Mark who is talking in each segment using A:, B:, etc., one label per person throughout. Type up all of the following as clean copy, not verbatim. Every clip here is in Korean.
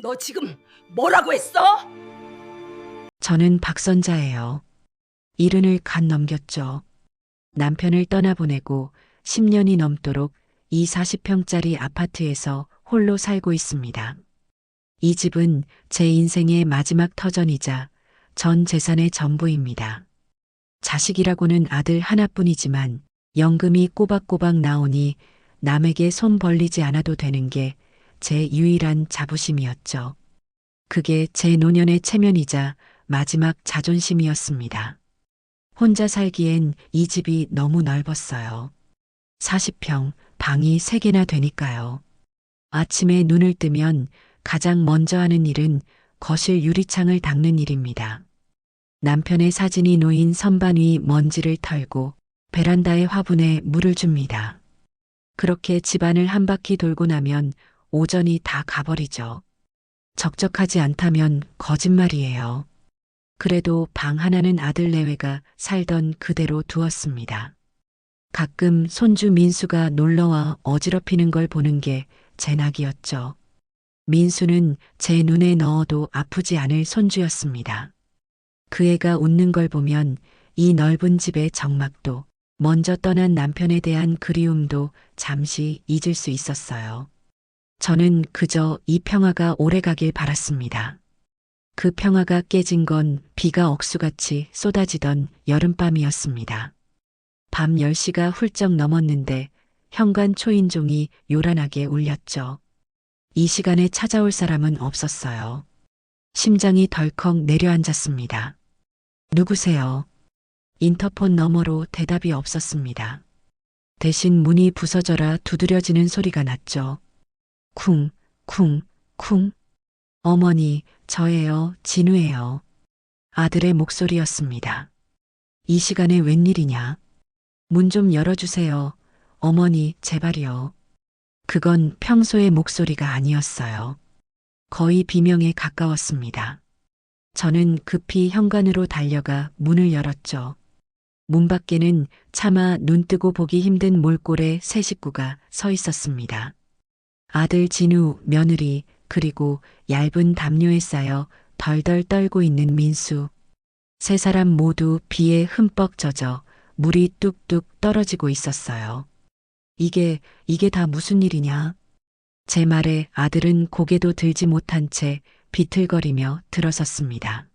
A: 너 지금 뭐라고 했어?
B: 저는 박선자예요. 70을 갓 넘겼죠. 남편을 떠나보내고 10년이 넘도록 이 40평짜리 아파트에서 홀로 살고 있습니다. 이 집은 제 인생의 마지막 터전이자 전 재산의 전부입니다. 자식이라고는 아들 하나뿐이지만 연금이 꼬박꼬박 나오니 남에게 손 벌리지 않아도 되는 게 제 유일한 자부심이었죠. 그게 제 노년의 체면이자 마지막 자존심이었습니다. 혼자 살기엔 이 집이 너무 넓었어요. 40평, 방이 3개나 되니까요. 아침에 눈을 뜨면 가장 먼저 하는 일은 거실 유리창을 닦는 일입니다. 남편의 사진이 놓인 선반 위 먼지를 털고 베란다의 화분에 물을 줍니다. 그렇게 집안을 한 바퀴 돌고 나면 오전이 다 가버리죠. 적적하지 않다면 거짓말이에요. 그래도 방 하나는 아들 내외가 살던 그대로 두었습니다. 가끔 손주 민수가 놀러와 어지럽히는 걸 보는 게 제 낙이었죠. 민수는 제 눈에 넣어도 아프지 않을 손주였습니다. 그 애가 웃는 걸 보면 이 넓은 집의 적막도 먼저 떠난 남편에 대한 그리움도 잠시 잊을 수 있었어요. 저는 그저 이 평화가 오래가길 바랐습니다. 그 평화가 깨진 건 비가 억수같이 쏟아지던 여름밤이었습니다. 밤 10시가 훌쩍 넘었는데 현관 초인종이 요란하게 울렸죠. 이 시간에 찾아올 사람은 없었어요. 심장이 덜컥 내려앉았습니다. 누구세요? 인터폰 너머로 대답이 없었습니다. 대신 문이 부서져라 두드려지는 소리가 났죠. 쿵, 쿵, 쿵. 어머니, 저예요, 진우예요. 아들의 목소리였습니다. 이 시간에 웬일이냐? 문 좀 열어주세요. 어머니, 제발이요. 그건 평소의 목소리가 아니었어요. 거의 비명에 가까웠습니다. 저는 급히 현관으로 달려가 문을 열었죠. 문 밖에는 차마 눈 뜨고 보기 힘든 몰골의 세 식구가 서 있었습니다. 아들 진우, 며느리, 그리고 얇은 담요에 쌓여 덜덜 떨고 있는 민수. 세 사람 모두 비에 흠뻑 젖어 물이 뚝뚝 떨어지고 있었어요. 이게 다 무슨 일이냐? 제 말에 아들은 고개도 들지 못한 채 비틀거리며 들어섰습니다.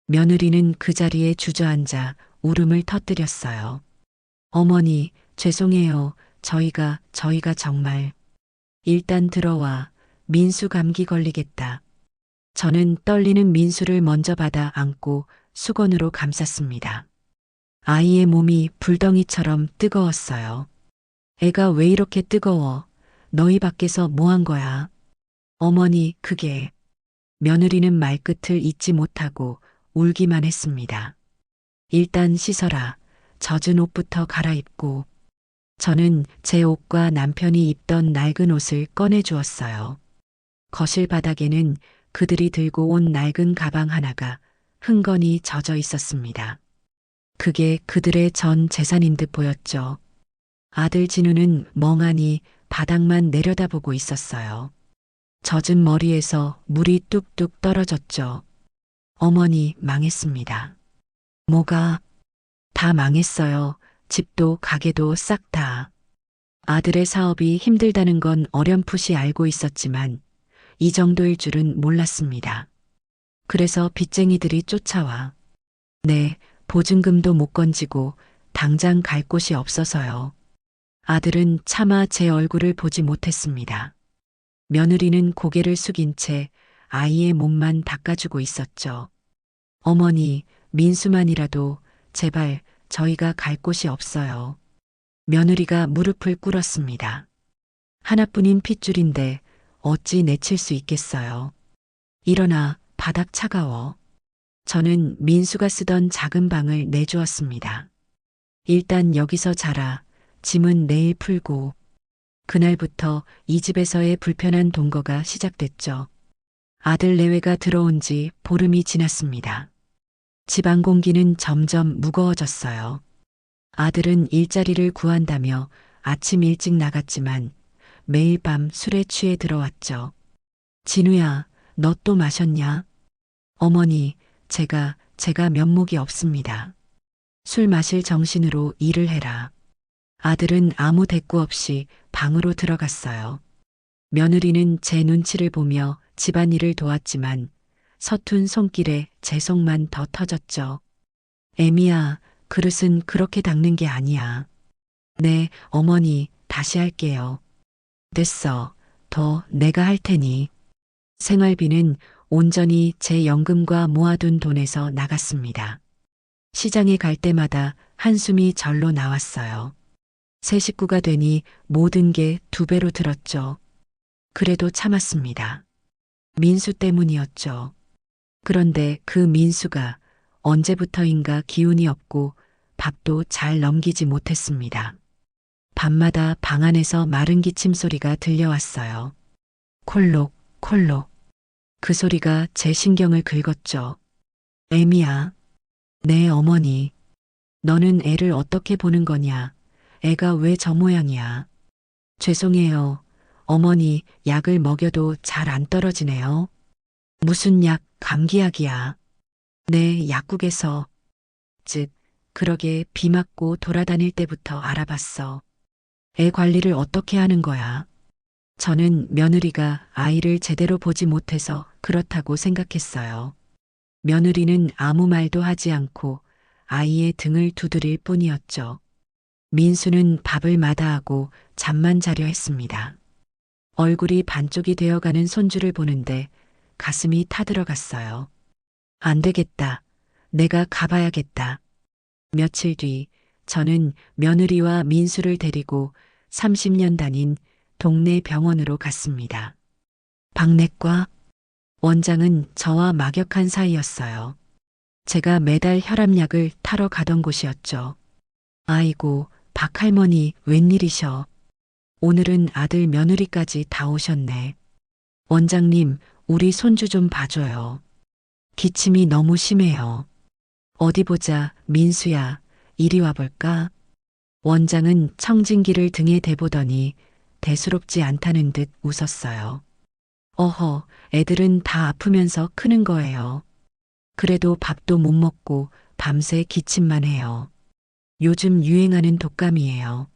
B: 며느리는 그 자리에 주저앉아 울음을 터뜨렸어요. 어머니, 죄송해요. 저희가 정말. 일단 들어와. 민수 감기 걸리겠다. 저는 떨리는 민수를 먼저 받아 안고 수건으로 감쌌습니다. 아이의 몸이 불덩이처럼 뜨거웠어요. 애가 왜 이렇게 뜨거워? 너희 밖에서 뭐 한 거야? 어머니, 그게. 며느리는 말끝을 잇지 못하고 울기만 했습니다. 일단 씻어라. 젖은 옷부터 갈아입고. 저는 제 옷과 남편이 입던 낡은 옷을 꺼내 주었어요. 거실 바닥에는 그들이 들고 온 낡은 가방 하나가 흥건히 젖어 있었습니다. 그게 그들의 전 재산인 듯 보였죠. 아들 진우는 멍하니 바닥만 내려다보고 있었어요. 젖은 머리에서 물이 뚝뚝 떨어졌죠. 어머니, 망했습니다. 뭐가? 다 망했어요. 집도 가게도 싹 다. 아들의 사업이 힘들다는 건 어렴풋이 알고 있었지만 이 정도일 줄은 몰랐습니다. 그래서 빚쟁이들이 쫓아와. 네, 보증금도 못 건지고 당장 갈 곳이 없어서요. 아들은 차마 제 얼굴을 보지 못했습니다. 며느리는 고개를 숙인 채 아이의 몸만 닦아주고 있었죠. 어머니, 민수만이라도 제발 저희가 갈 곳이 없어요. 며느리가 무릎을 꿇었습니다. 하나뿐인 핏줄인데 어찌 내칠 수 있겠어요. 일어나, 바닥 차가워. 저는 민수가 쓰던 작은 방을 내주었습니다. 일단 여기서 자라. 짐은 내일 풀고. 그날부터 이 집에서의 불편한 동거가 시작됐죠. 아들 내외가 들어온 지 보름이 지났습니다. 집안 공기는 점점 무거워졌어요. 아들은 일자리를 구한다며 아침 일찍 나갔지만 매일 밤 술에 취해 들어왔죠. 진우야, 너 또 마셨냐? 어머니, 제가 면목이 없습니다. 술 마실 정신으로 일을 해라. 아들은 아무 대꾸 없이 방으로 들어갔어요. 며느리는 제 눈치를 보며 집안일을 도왔지만 서툰 손길에 제 속만 더 터졌죠. 애미야, 그릇은 그렇게 닦는 게 아니야. 네, 어머니, 다시 할게요. 됐어. 더 내가 할 테니. 생활비는 온전히 제 연금과 모아둔 돈에서 나갔습니다. 시장에 갈 때마다 한숨이 절로 나왔어요. 새 식구가 되니 모든 게 두 배로 들었죠. 그래도 참았습니다. 민수 때문이었죠. 그런데 그 민수가 언제부터인가 기운이 없고 밥도 잘 넘기지 못했습니다. 밤마다 방 안에서 마른 기침 소리가 들려왔어요. 콜록, 콜록. 그 소리가 제 신경을 긁었죠. 애미야. 네, 어머니. 너는 애를 어떻게 보는 거냐? 애가 왜 저 모양이야? 죄송해요. 어머니, 약을 먹여도 잘 안 떨어지네요. 무슨 약, 감기약이야. 네, 약국에서. 그러게 비 맞고 돌아다닐 때부터 알아봤어. 애 관리를 어떻게 하는 거야? 저는 며느리가 아이를 제대로 보지 못해서 그렇다고 생각했어요. 며느리는 아무 말도 하지 않고 아이의 등을 두드릴 뿐이었죠. 민수는 밥을 마다하고 잠만 자려 했습니다. 얼굴이 반쪽이 되어가는 손주를 보는데 가슴이 타들어갔어요. 안 되겠다. 내가 가봐야겠다. 며칠 뒤 저는 며느리와 민수를 데리고 30년 다닌 동네 병원으로 갔습니다. 박내과 원장은 저와 막역한 사이였어요. 제가 매달 혈압약을 타러 가던 곳이었죠. 아이고, 박할머니 웬일이셔. 오늘은 아들 며느리까지 다 오셨네. 원장님, 우리 손주 좀 봐줘요. 기침이 너무 심해요. 어디 보자, 민수야. 이리 와볼까? 원장은 청진기를 등에 대보더니 대수롭지 않다는 듯 웃었어요. 어허, 애들은 다 아프면서 크는 거예요. 그래도 밥도 못 먹고 밤새 기침만 해요. 요즘 유행하는 독감이에요.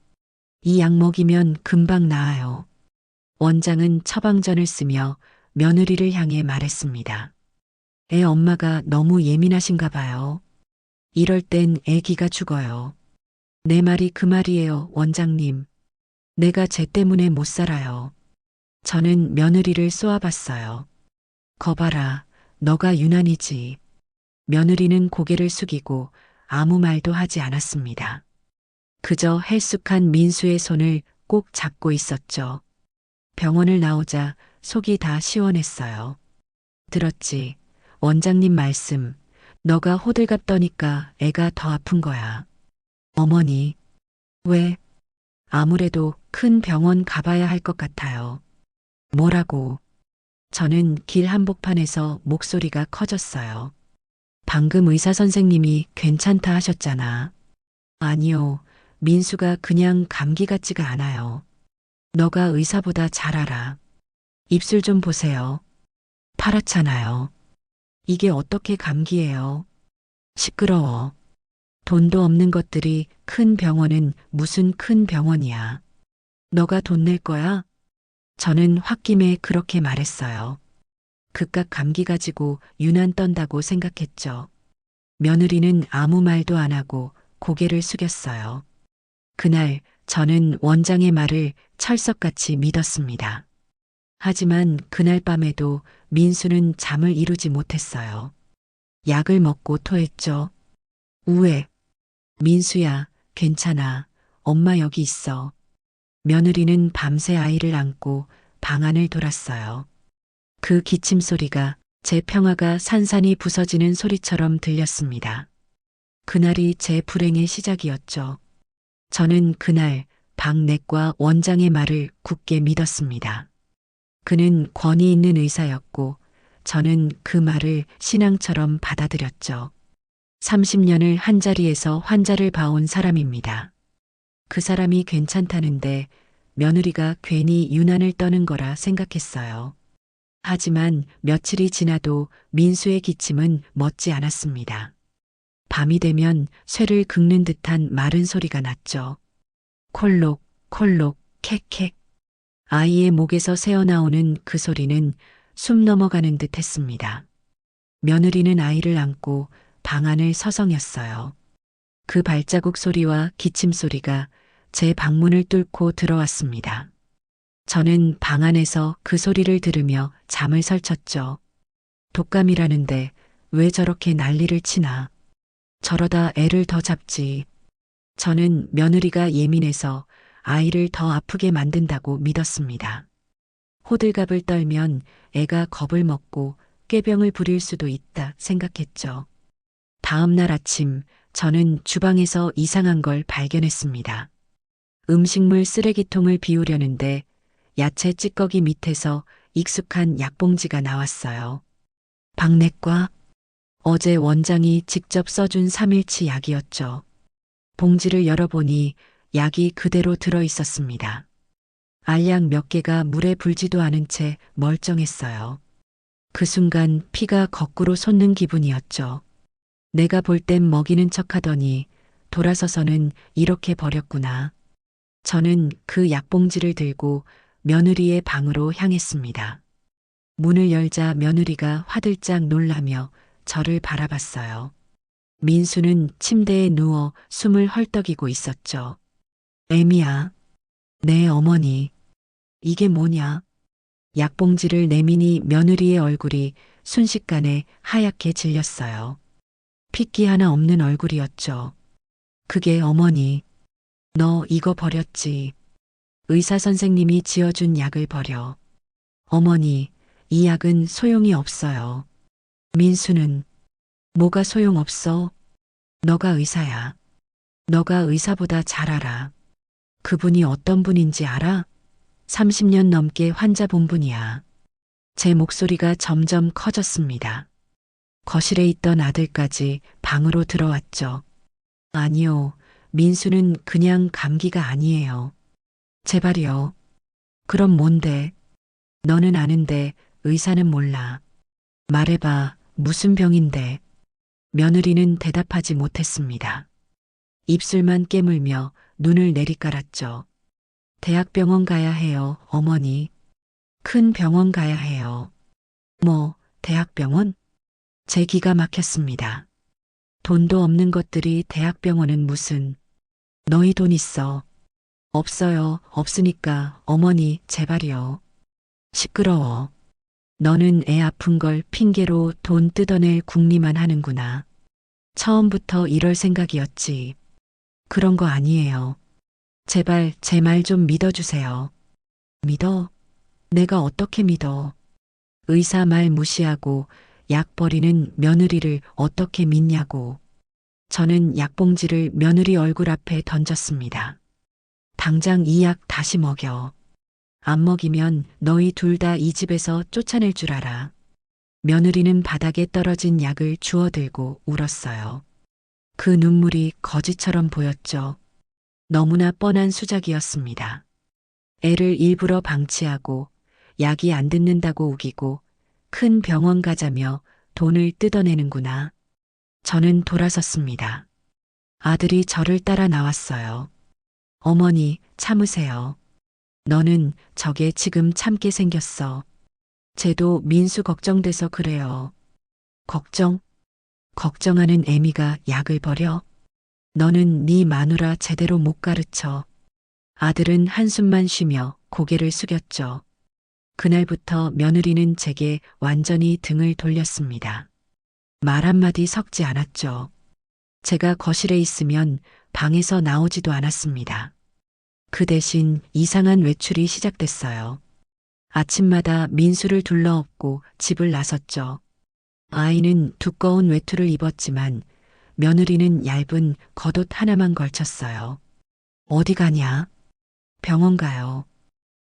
B: 이 약 먹이면 금방 나아요. 원장은 처방전을 쓰며 며느리를 향해 말했습니다. 애 엄마가 너무 예민하신가 봐요. 이럴 땐 애기가 죽어요. 내 말이 그 말이에요, 원장님. 내가 쟤 때문에 못 살아요. 저는 며느리를 쏘아봤어요. 거봐라, 너가 유난이지. 며느리는 고개를 숙이고 아무 말도 하지 않았습니다. 그저 헬쑥한 민수의 손을 꼭 잡고 있었죠. 병원을 나오자 속이 다 시원했어요. 들었지? 원장님 말씀. 너가 호들갑 떠니까 애가 더 아픈 거야. 어머니. 왜? 아무래도 큰 병원 가봐야 할 것 같아요. 뭐라고? 저는 길 한복판에서 목소리가 커졌어요. 방금 의사 선생님이 괜찮다 하셨잖아. 아니요. 민수가 그냥 감기 같지가 않아요. 너가 의사보다 잘 알아. 입술 좀 보세요. 파랗잖아요. 이게 어떻게 감기예요? 시끄러워. 돈도 없는 것들이 큰 병원은 무슨 큰 병원이야. 너가 돈 낼 거야? 저는 홧김에 그렇게 말했어요. 그깟 감기 가지고 유난 떤다고 생각했죠. 며느리는 아무 말도 안 하고 고개를 숙였어요. 그날 저는 원장의 말을 철석같이 믿었습니다. 하지만 그날 밤에도 민수는 잠을 이루지 못했어요. 약을 먹고 토했죠. 우에. 민수야, 괜찮아. 엄마 여기 있어. 며느리는 밤새 아이를 안고 방 안을 돌았어요. 그 기침 소리가 제 평화가 산산이 부서지는 소리처럼 들렸습니다. 그날이 제 불행의 시작이었죠. 저는 그날 박내과 원장의 말을 굳게 믿었습니다. 그는 권위 있는 의사였고 저는 그 말을 신앙처럼 받아들였죠. 30년을 한자리에서 환자를 봐온 사람입니다. 그 사람이 괜찮다는데 며느리가 괜히 유난을 떠는 거라 생각했어요. 하지만 며칠이 지나도 민수의 기침은 멎지 않았습니다. 밤이 되면 쇠를 긁는 듯한 마른 소리가 났죠. 콜록, 콜록, 캑캑. 아이의 목에서 새어나오는 그 소리는 숨 넘어가는 듯 했습니다. 며느리는 아이를 안고 방 안을 서성였어요. 그 발자국 소리와 기침 소리가 제 방문을 뚫고 들어왔습니다. 저는 방 안에서 그 소리를 들으며 잠을 설쳤죠. 독감이라는데 왜 저렇게 난리를 치나. 저러다 애를 더 잡지. 저는 며느리가 예민해서 아이를 더 아프게 만든다고 믿었습니다. 호들갑을 떨면 애가 겁을 먹고 꾀병을 부릴 수도 있다 생각했죠. 다음 날 아침 저는 주방에서 이상한 걸 발견했습니다. 음식물 쓰레기통을 비우려는데 야채 찌꺼기 밑에서 익숙한 약봉지가 나왔어요. 박내과 어제 원장이 직접 써준 3일치 약이었죠. 봉지를 열어보니 약이 그대로 들어 있었습니다. 알약 몇 개가 물에 불지도 않은 채 멀쩡했어요. 그 순간 피가 거꾸로 솟는 기분이었죠. 내가 볼 땐 먹이는 척 하더니 돌아서서는 이렇게 버렸구나. 저는 그 약봉지를 들고 며느리의 방으로 향했습니다. 문을 열자 며느리가 화들짝 놀라며 저를 바라봤어요. 민수는 침대에 누워 숨을 헐떡이고 있었죠. 애미야, 내 어머니. 이게 뭐냐? 약봉지를 내미니 며느리의 얼굴이 순식간에 하얗게 질렸어요. 핏기 하나 없는 얼굴이었죠. 그게 어머니. 너 이거 버렸지. 의사 선생님이 지어준 약을 버려. 어머니, 이 약은 소용이 없어요. 민수는 뭐가 소용없어? 너가 의사야. 너가 의사보다 잘 알아. 그분이 어떤 분인지 알아? 30년 넘게 환자 본 분이야. 제 목소리가 점점 커졌습니다. 거실에 있던 아들까지 방으로 들어왔죠. 아니요, 민수는 그냥 감기가 아니에요. 제발이요. 그럼 뭔데? 너는 아는데 의사는 몰라. 말해봐, 무슨 병인데? 며느리는 대답하지 못했습니다. 입술만 깨물며 눈을 내리깔았죠. 대학병원 가야 해요, 어머니. 큰 병원 가야 해요. 뭐, 대학병원? 제 기가 막혔습니다. 돈도 없는 것들이 대학병원은 무슨. 너희 돈 있어. 없어요, 없으니까 어머니 제발이요. 시끄러워. 너는 애 아픈 걸 핑계로 돈 뜯어낼 궁리만 하는구나. 처음부터 이럴 생각이었지. 그런 거 아니에요. 제발 제 말 좀 믿어주세요. 믿어? 내가 어떻게 믿어? 의사 말 무시하고 약 버리는 며느리를 어떻게 믿냐고. 저는 약봉지를 며느리 얼굴 앞에 던졌습니다. 당장 이 약 다시 먹여. 안 먹이면 너희 둘 다 이 집에서 쫓아낼 줄 알아. 며느리는 바닥에 떨어진 약을 주워들고 울었어요. 그 눈물이 거지처럼 보였죠. 너무나 뻔한 수작이었습니다. 애를 일부러 방치하고 약이 안 듣는다고 우기고 큰 병원 가자며 돈을 뜯어내는구나. 저는 돌아섰습니다. 아들이 저를 따라 나왔어요. 어머니, 참으세요. 너는 저게 지금 참게 생겼어. 쟤도 민수 걱정돼서 그래요. 걱정? 걱정하는 애미가 약을 버려? 너는 네 마누라 제대로 못 가르쳐. 아들은 한숨만 쉬며 고개를 숙였죠. 그날부터 며느리는 제게 완전히 등을 돌렸습니다. 말 한마디 섞지 않았죠. 제가 거실에 있으면 방에서 나오지도 않았습니다. 그 대신 이상한 외출이 시작됐어요. 아침마다 민수를 둘러엎고 집을 나섰죠. 아이는 두꺼운 외투를 입었지만 며느리는 얇은 겉옷 하나만 걸쳤어요. 어디 가냐? 병원 가요.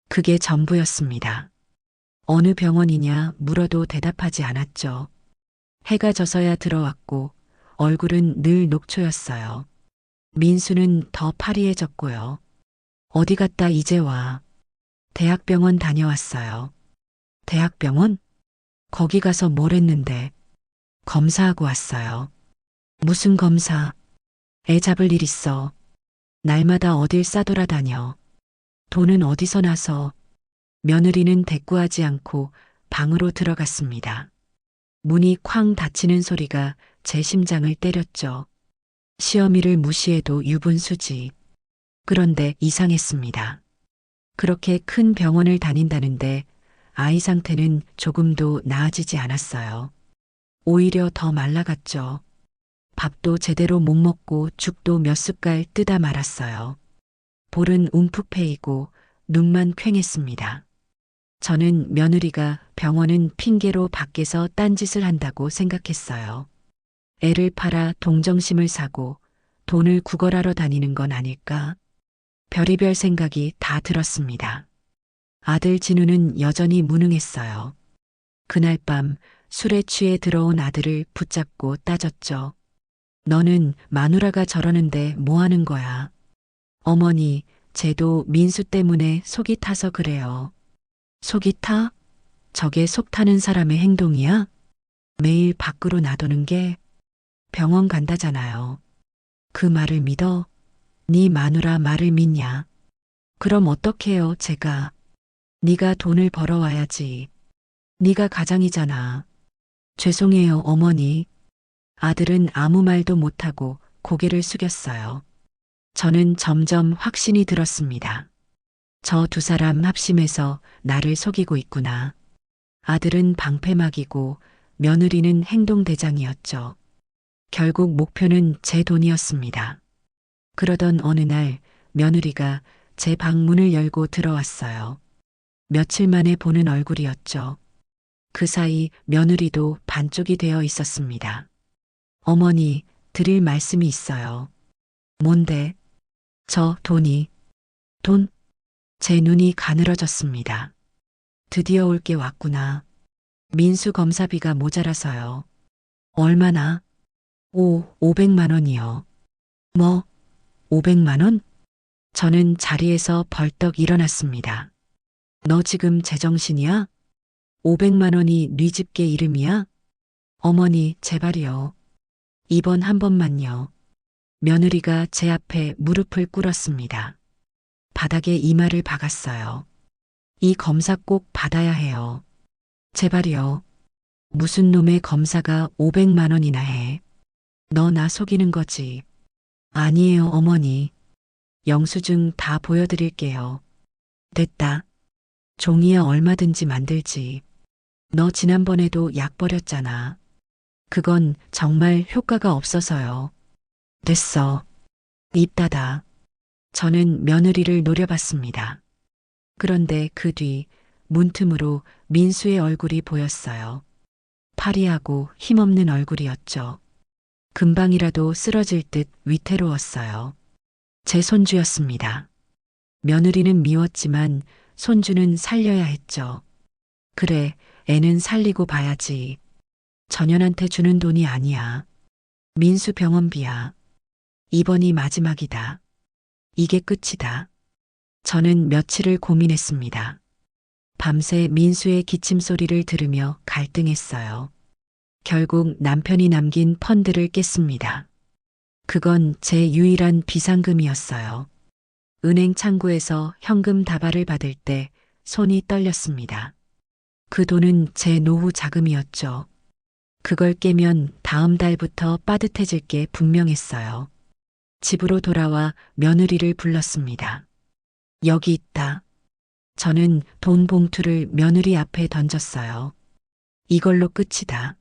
B: 그게 전부였습니다. 어느 병원이냐 물어도 대답하지 않았죠. 해가 져서야 들어왔고 얼굴은 늘 녹초였어요. 민수는 더 파리해졌고요. 어디 갔다 이제 와. 대학병원 다녀왔어요. 대학병원? 거기 가서 뭘 했는데? 검사하고 왔어요. 무슨 검사? 애 잡을 일 있어. 날마다 어딜 싸돌아다녀. 돈은 어디서 나서? 며느리는 대꾸하지 않고 방으로 들어갔습니다. 문이 쾅 닫히는 소리가 제 심장을 때렸죠. 시어미를 무시해도 유분수지. 그런데 이상했습니다. 그렇게 큰 병원을 다닌다는데 아이 상태는 조금도 나아지지 않았어요. 오히려 더 말라갔죠. 밥도 제대로 못 먹고 죽도 몇 숟갈 뜨다 말았어요. 볼은 움푹 패이고 눈만 퀭했습니다. 저는 며느리가 병원은 핑계로 밖에서 딴짓을 한다고 생각했어요. 애를 팔아 동정심을 사고 돈을 구걸하러 다니는 건 아닐까? 별의별 생각이 다 들었습니다. 아들 진우는 여전히 무능했어요. 그날 밤 술에 취해 들어온 아들을 붙잡고 따졌죠. 너는 마누라가 저러는데 뭐 하는 거야? 어머니, 쟤도 민수 때문에 속이 타서 그래요. 속이 타? 저게 속 타는 사람의 행동이야? 매일 밖으로 나도는 게 병원 간다잖아요. 그 말을 믿어? 네 마누라 말을 믿냐? 그럼 어떡해요, 제가. 네가 돈을 벌어와야지. 네가 가장이잖아. 죄송해요, 어머니. 아들은 아무 말도 못하고 고개를 숙였어요. 저는 점점 확신이 들었습니다. 저 두 사람 합심해서 나를 속이고 있구나. 아들은 방패막이고 며느리는 행동대장이었죠. 결국 목표는 제 돈이었습니다. 그러던 어느 날 며느리가 제 방문을 열고 들어왔어요. 며칠 만에 보는 얼굴이었죠. 그 사이 며느리도 반쪽이 되어 있었습니다. 어머니, 드릴 말씀이 있어요. 뭔데? 저 돈이. 돈? 제 눈이 가늘어졌습니다. 드디어 올 게 왔구나. 민수 검사비가 모자라서요. 얼마나? 500만 원이요. 뭐? 500만 원? 저는 자리에서 벌떡 일어났습니다. 너 지금 제정신이야? 500만 원이 네 집게 이름이야? 어머니, 제발이요. 이번 한 번만요. 며느리가 제 앞에 무릎을 꿇었습니다. 바닥에 이마를 박았어요. 이 검사 꼭 받아야 해요. 제발이요. 무슨 놈의 검사가 500만 원이나 해. 너 나 속이는 거지. 아니에요, 어머니. 영수증 다 보여드릴게요. 됐다. 종이야 얼마든지 만들지. 너 지난번에도 약 버렸잖아. 그건 정말 효과가 없어서요. 됐어. 입 닫아. 저는 며느리를 노려봤습니다. 그런데 그 뒤 문틈으로 민수의 얼굴이 보였어요. 파리하고 힘없는 얼굴이었죠. 금방이라도 쓰러질 듯 위태로웠어요. 제 손주였습니다. 며느리는 미웠지만 손주는 살려야 했죠. 그래, 애는 살리고 봐야지. 전현한테 주는 돈이 아니야. 민수 병원비야. 이번이 마지막이다. 이게 끝이다. 저는 며칠을 고민했습니다. 밤새 민수의 기침 소리를 들으며 갈등했어요. 결국 남편이 남긴 펀드를 깼습니다. 그건 제 유일한 비상금이었어요. 은행 창구에서 현금 다발을 받을 때 손이 떨렸습니다. 그 돈은 제 노후 자금이었죠. 그걸 깨면 다음 달부터 빠듯해질 게 분명했어요. 집으로 돌아와 며느리를 불렀습니다. 여기 있다. 저는 돈 봉투를 며느리 앞에 던졌어요. 이걸로 끝이다.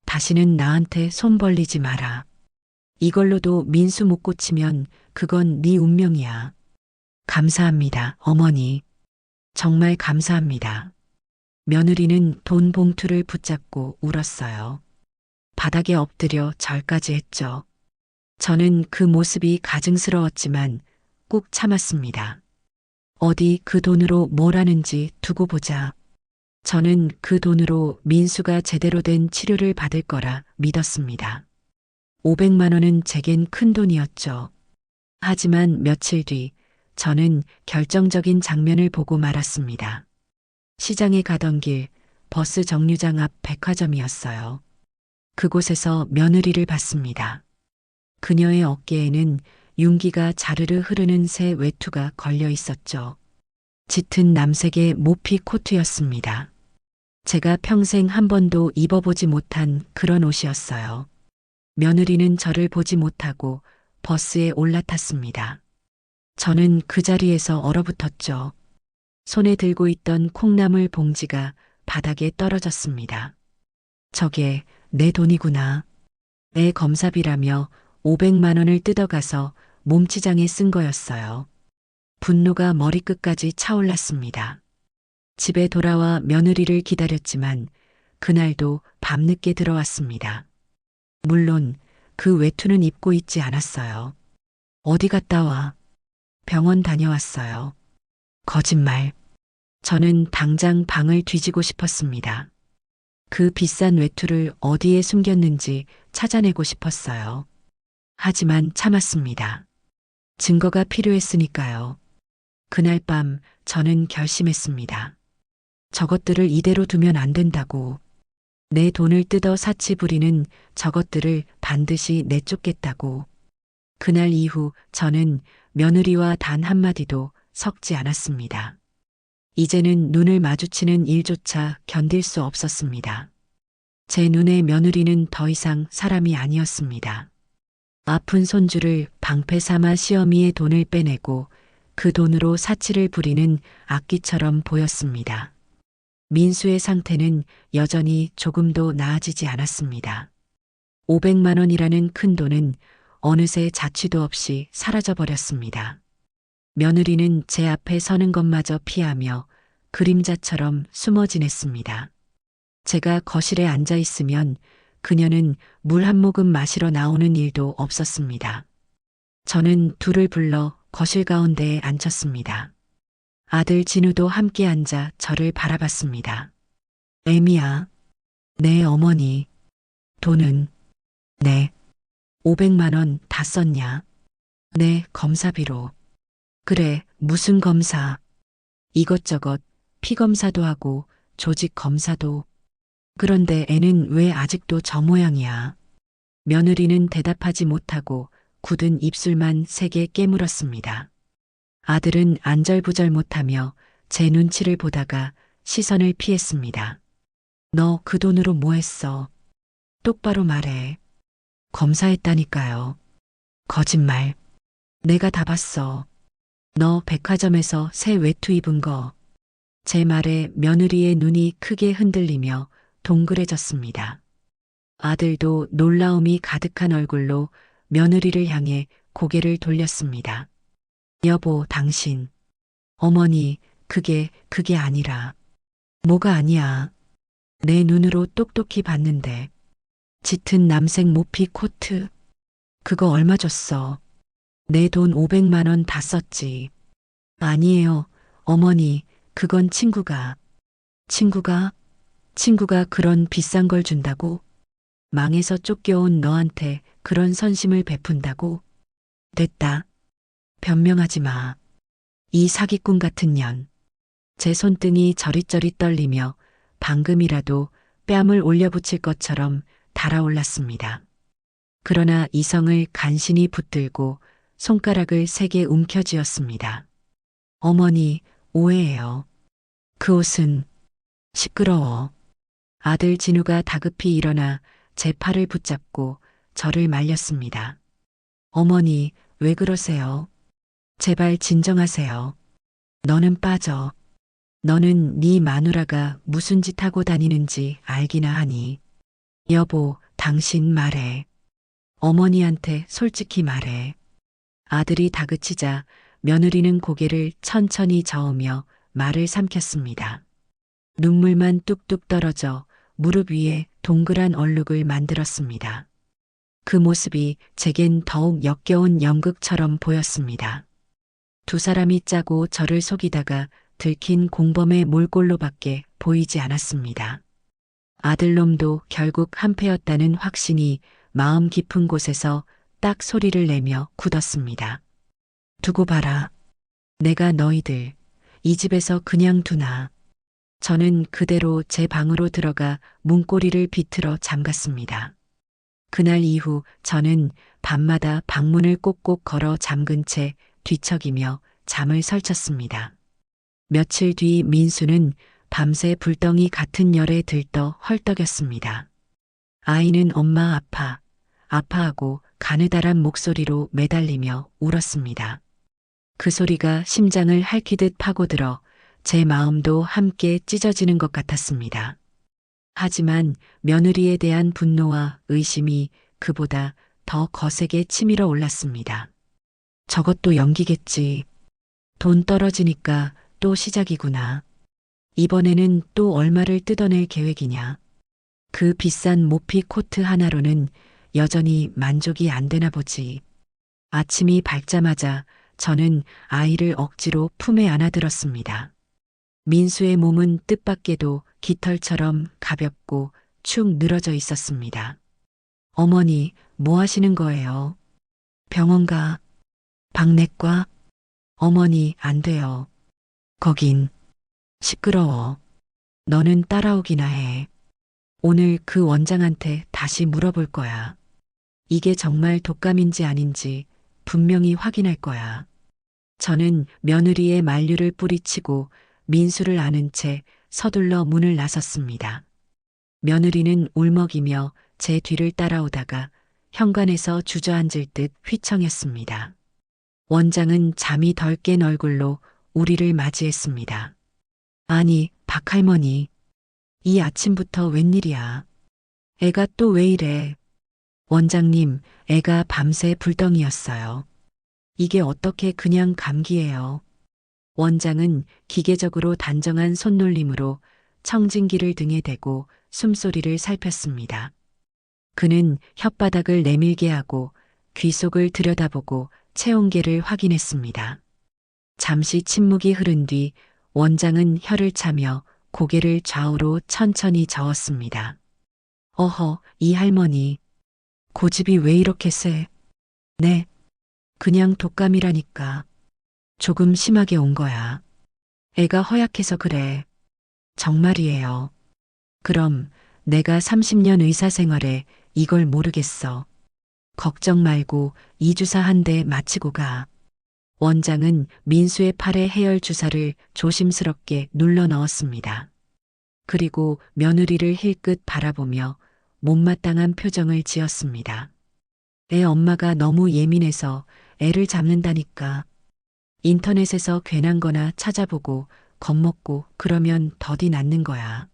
B: 다시는 나한테 손 벌리지 마라. 이걸로도 민수 못 고치면 그건 네 운명이야. 감사합니다, 어머니. 정말 감사합니다. 며느리는 돈 봉투를 붙잡고 울었어요. 바닥에 엎드려 절까지 했죠. 저는 그 모습이 가증스러웠지만 꾹 참았습니다. 어디 그 돈으로 뭘 하는지 두고 보자. 저는 그 돈으로 민수가 제대로 된 치료를 받을 거라 믿었습니다. 500만 원은 제겐 큰 돈이었죠. 하지만 며칠 뒤 저는 결정적인 장면을 보고 말았습니다. 시장에 가던 길 버스 정류장 앞 백화점이었어요. 그곳에서 며느리를 봤습니다. 그녀의 어깨에는 윤기가 자르르 흐르는 새 외투가 걸려 있었죠. 짙은 남색의 모피 코트였습니다. 제가 평생 한 번도 입어보지 못한 그런 옷이었어요. 며느리는 저를 보지 못하고 버스에 올라탔습니다. 저는 그 자리에서 얼어붙었죠. 손에 들고 있던 콩나물 봉지가 바닥에 떨어졌습니다. 저게 내 돈이구나. 내 검사비라며 500만 원을 뜯어가서 몸치장에 쓴 거였어요. 분노가 머리끝까지 차올랐습니다. 집에 돌아와 며느리를 기다렸지만 그날도 밤늦게 들어왔습니다. 물론 그 외투는 입고 있지 않았어요. 어디 갔다 와? 병원 다녀왔어요. 거짓말. 저는 당장 방을 뒤지고 싶었습니다. 그 비싼 외투를 어디에 숨겼는지 찾아내고 싶었어요. 하지만 참았습니다. 증거가 필요했으니까요. 그날 밤 저는 결심했습니다. 저것들을 이대로 두면 안 된다고. 내 돈을 뜯어 사치 부리는 저것들을 반드시 내쫓겠다고. 그날 이후 저는 며느리와 단 한마디도 섞지 않았습니다. 이제는 눈을 마주치는 일조차 견딜 수 없었습니다. 제 눈에 며느리는 더 이상 사람이 아니었습니다. 아픈 손주를 방패 삼아 시어미의 돈을 빼내고 그 돈으로 사치를 부리는 악귀처럼 보였습니다. 민수의 상태는 여전히 조금도 나아지지 않았습니다. 500만 원이라는 큰 돈은 어느새 자취도 없이 사라져버렸습니다. 며느리는 제 앞에 서는 것마저 피하며 그림자처럼 숨어 지냈습니다. 제가 거실에 앉아 있으면 그녀는 물 한 모금 마시러 나오는 일도 없었습니다. 저는 둘을 불러 거실 가운데에 앉혔습니다. 아들 진우도 함께 앉아 저를 바라봤습니다. 애미야, 내 어머니, 돈은, 네, 500만 원 다 썼냐? 네, 검사비로. 그래, 무슨 검사? 이것저것 피검사도 하고 조직 검사도. 그런데 애는 왜 아직도 저 모양이야? 며느리는 대답하지 못하고 굳은 입술만 세게 깨물었습니다. 아들은 안절부절 못하며 제 눈치를 보다가 시선을 피했습니다. 너 그 돈으로 뭐 했어? 똑바로 말해. 검사했다니까요. 거짓말. 내가 다 봤어. 너 백화점에서 새 외투 입은 거. 제 말에 며느리의 눈이 크게 흔들리며 동그래졌습니다. 아들도 놀라움이 가득한 얼굴로 며느리를 향해 고개를 돌렸습니다. 여보, 당신. 어머니, 그게 아니라. 뭐가 아니야. 내 눈으로 똑똑히 봤는데. 짙은 남색 모피 코트. 그거 얼마 줬어? 내 돈 500만 원 다 썼지. 아니에요, 어머니. 그건 친구가. 친구가 그런 비싼 걸 준다고? 망해서 쫓겨온 너한테 그런 선심을 베푼다고? 됐다. 변명하지 마. 이 사기꾼 같은 년. 제 손등이 저릿저릿 떨리며 방금이라도 뺨을 올려붙일 것처럼 달아올랐습니다. 그러나 이성을 간신히 붙들고 손가락을 세게 움켜쥐었습니다. 어머니, 오해해요. 그 옷은 시끄러워. 아들 진우가 다급히 일어나 제 팔을 붙잡고 저를 말렸습니다. 어머니, 왜 그러세요? 제발 진정하세요. 너는 빠져. 너는 네 마누라가 무슨 짓 하고 다니는지 알기나 하니. 여보, 당신 말해. 어머니한테 솔직히 말해. 아들이 다그치자 며느리는 고개를 천천히 저으며 말을 삼켰습니다. 눈물만 뚝뚝 떨어져 무릎 위에 동그란 얼룩을 만들었습니다. 그 모습이 제겐 더욱 역겨운 연극처럼 보였습니다. 두 사람이 짜고 저를 속이다가 들킨 공범의 몰골로밖에 보이지 않았습니다. 아들놈도 결국 한패였다는 확신이 마음 깊은 곳에서 딱 소리를 내며 굳었습니다. 두고 봐라. 내가 너희들 이 집에서 그냥 두나. 저는 그대로 제 방으로 들어가 문고리를 비틀어 잠갔습니다. 그날 이후 저는 밤마다 방문을 꼭꼭 걸어 잠근 채 뒤척이며 잠을 설쳤습니다. 며칠 뒤 민수는 밤새 불덩이 같은 열에 들떠 헐떡였습니다. 아이는 엄마 아파하고 가느다란 목소리로 매달리며 울었습니다. 그 소리가 심장을 핥히듯 파고들어 제 마음도 함께 찢어지는 것 같았습니다. 하지만 며느리에 대한 분노와 의심이 그보다 더 거세게 치밀어 올랐습니다. 저것도 연기겠지. 돈 떨어지니까 또 시작이구나. 이번에는 또 얼마를 뜯어낼 계획이냐. 그 비싼 모피 코트 하나로는 여전히 만족이 안 되나 보지. 아침이 밝자마자 저는 아이를 억지로 품에 안아들었습니다. 민수의 몸은 뜻밖에도 깃털처럼 가볍고 축 늘어져 있었습니다. 어머니, 뭐 하시는 거예요? 병원 가. 박내과? 어머니, 안 돼요. 거긴 시끄러워. 너는 따라오기나 해. 오늘 그 원장한테 다시 물어볼 거야. 이게 정말 독감인지 아닌지 분명히 확인할 거야. 저는 며느리의 만류를 뿌리치고 민수를 안은 채 서둘러 문을 나섰습니다. 며느리는 울먹이며 제 뒤를 따라오다가 현관에서 주저앉을 듯 휘청였습니다. 원장은 잠이 덜 깬 얼굴로 우리를 맞이했습니다. 아니, 박할머니. 이 아침부터 웬일이야. 애가 또 왜 이래. 원장님, 애가 밤새 불덩이였어요. 이게 어떻게 그냥 감기예요. 원장은 기계적으로 단정한 손놀림으로 청진기를 등에 대고 숨소리를 살폈습니다. 그는 혓바닥을 내밀게 하고 귀속을 들여다보고 체온계를 확인했습니다. 잠시 침묵이 흐른 뒤 원장은 혀를 차며 고개를 좌우로 천천히 저었습니다. 어허, 이 할머니. 고집이 왜 이렇게 세? 네, 그냥 독감이라니까. 조금 심하게 온 거야. 애가 허약해서 그래. 정말이에요. 그럼 내가 30년 의사 생활에 이걸 모르겠어. 걱정 말고 이 주사 한 대 맞히고 가. 원장은 민수의 팔에 해열 주사를 조심스럽게 눌러 넣었습니다. 그리고 며느리를 힐끗 바라보며 못마땅한 표정을 지었습니다. 애 엄마가 너무 예민해서 애를 잡는다니까. 인터넷에서 괜한 거나 찾아보고 겁먹고 그러면 더디 낫는 거야.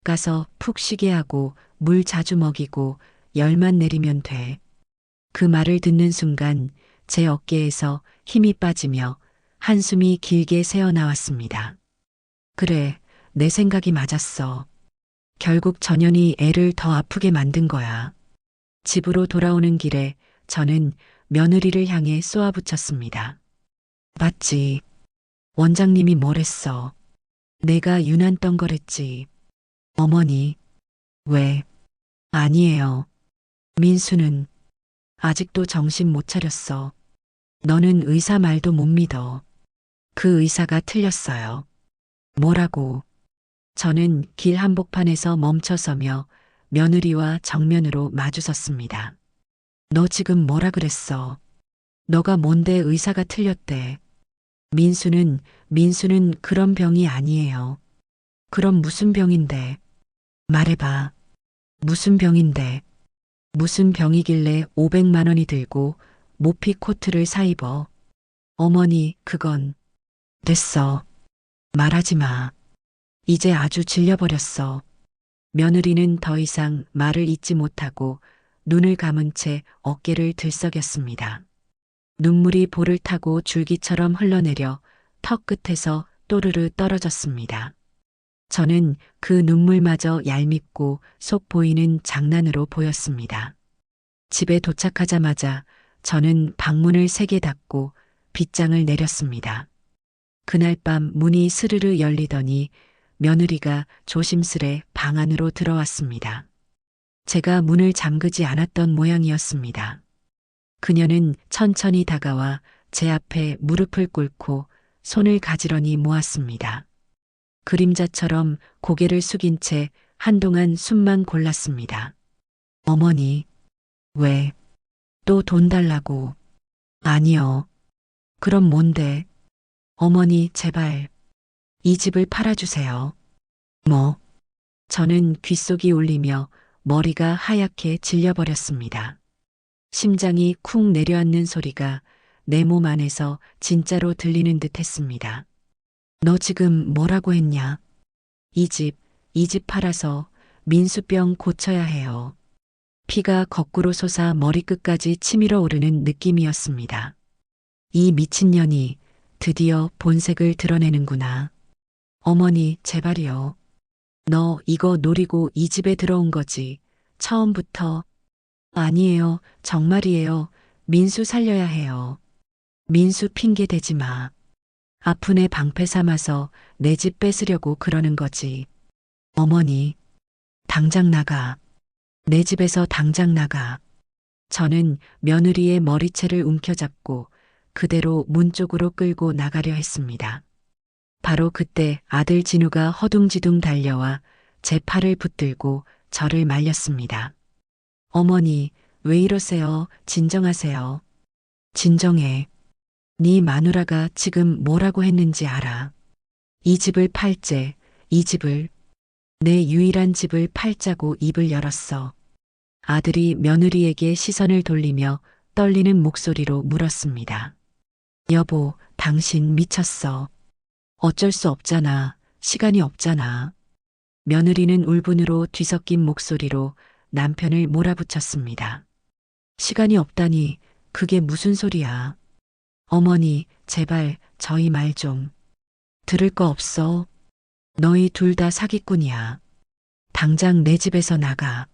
B: 가서 푹 쉬게 하고 물 자주 먹이고 열만 내리면 돼. 그 말을 듣는 순간 제 어깨에서 힘이 빠지며 한숨이 길게 새어나왔습니다. 그래, 내 생각이 맞았어. 결국 전현이 애를 더 아프게 만든 거야. 집으로 돌아오는 길에 저는 며느리를 향해 쏘아붙였습니다. 맞지. 원장님이 뭐랬어. 내가 유난 떵거랬지. 어머니. 왜? 아니에요. 민수는 아직도 정신 못 차렸어. 너는 의사 말도 못 믿어. 그 의사가 틀렸어요. 뭐라고? 저는 길 한복판에서 멈춰서며 며느리와 정면으로 마주섰습니다. 너 지금 뭐라 그랬어? 너가 뭔데 의사가 틀렸대. 민수는 그런 병이 아니에요. 그럼 무슨 병인데? 말해봐. 무슨 병인데? 무슨 병이길래 500만 원이 들고 모피 코트를 사입어. 어머니, 그건. 됐어. 말하지 마. 이제 아주 질려버렸어. 며느리는 더 이상 말을 잇지 못하고 눈을 감은 채 어깨를 들썩였습니다. 눈물이 볼을 타고 줄기처럼 흘러내려 턱 끝에서 또르르 떨어졌습니다. 저는 그 눈물마저 얄밉고 속 보이는 장난으로 보였습니다. 집에 도착하자마자 저는 방문을 세게 닫고 빗장을 내렸습니다. 그날 밤 문이 스르르 열리더니 며느리가 조심스레 방 안으로 들어왔습니다. 제가 문을 잠그지 않았던 모양이었습니다. 그녀는 천천히 다가와 제 앞에 무릎을 꿇고 손을 가지런히 모았습니다. 그림자처럼 고개를 숙인 채 한동안 숨만 골랐습니다. 어머니, 왜? 또 돈 달라고. 아니요. 그럼 뭔데? 어머니, 제발. 이 집을 팔아주세요. 뭐? 저는 귓속이 울리며 머리가 하얗게 질려버렸습니다. 심장이 쿵 내려앉는 소리가 내 몸 안에서 진짜로 들리는 듯 했습니다. 너 지금 뭐라고 했냐? 이 집 팔아서 민수병 고쳐야 해요. 피가 거꾸로 솟아 머리끝까지 치밀어 오르는 느낌이었습니다. 이 미친년이 드디어 본색을 드러내는구나. 어머니, 제발이요. 너 이거 노리고 이 집에 들어온 거지. 처음부터. 아니에요. 정말이에요. 민수 살려야 해요. 민수 핑계 대지 마. 아픈 애 방패 삼아서 내 집 뺏으려고 그러는 거지. 어머니, 당장 나가. 내 집에서 당장 나가. 저는 며느리의 머리채를 움켜잡고 그대로 문 쪽으로 끌고 나가려 했습니다. 바로 그때 아들 진우가 허둥지둥 달려와 제 팔을 붙들고 저를 말렸습니다. 어머니, 왜 이러세요? 진정하세요. 진정해. 네 마누라가 지금 뭐라고 했는지 알아. 이 집을 팔재, 이 집을. 내 유일한 집을 팔자고 입을 열었어. 아들이 며느리에게 시선을 돌리며 떨리는 목소리로 물었습니다. 여보, 당신 미쳤어. 어쩔 수 없잖아. 시간이 없잖아. 며느리는 울분으로 뒤섞인 목소리로 남편을 몰아붙였습니다. 시간이 없다니, 그게 무슨 소리야. 어머니, 제발 저희 말 좀. 들을 거 없어. 너희 둘 다 사기꾼이야. 당장 내 집에서 나가.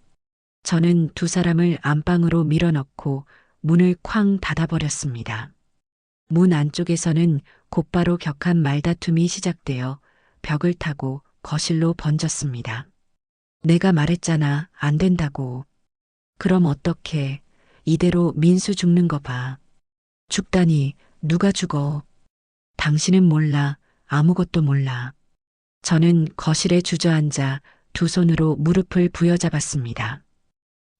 B: 저는 두 사람을 안방으로 밀어넣고 문을 쾅 닫아버렸습니다. 문 안쪽에서는 곧바로 격한 말다툼이 시작되어 벽을 타고 거실로 번졌습니다. 내가 말했잖아, 안 된다고. 그럼 어떡해. 이대로 민수 죽는 거 봐. 죽다니, 누가 죽어. 당신은 몰라, 아무것도 몰라. 저는 거실에 주저앉아 두 손으로 무릎을 부여잡았습니다.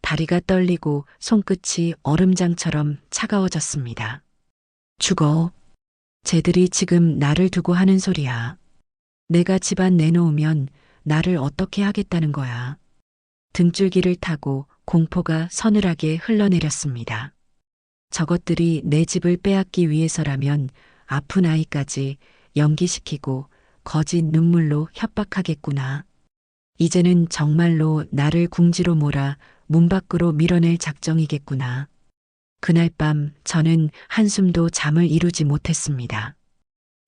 B: 다리가 떨리고 손끝이 얼음장처럼 차가워졌습니다. 죽어. 쟤들이 지금 나를 두고 하는 소리야. 내가 집안 내놓으면 나를 어떻게 하겠다는 거야. 등줄기를 타고 공포가 서늘하게 흘러내렸습니다. 저것들이 내 집을 빼앗기 위해서라면 아픈 아이까지 연기시키고 거짓 눈물로 협박하겠구나. 이제는 정말로 나를 궁지로 몰아 문 밖으로 밀어낼 작정이겠구나. 그날 밤 저는 한숨도 잠을 이루지 못했습니다.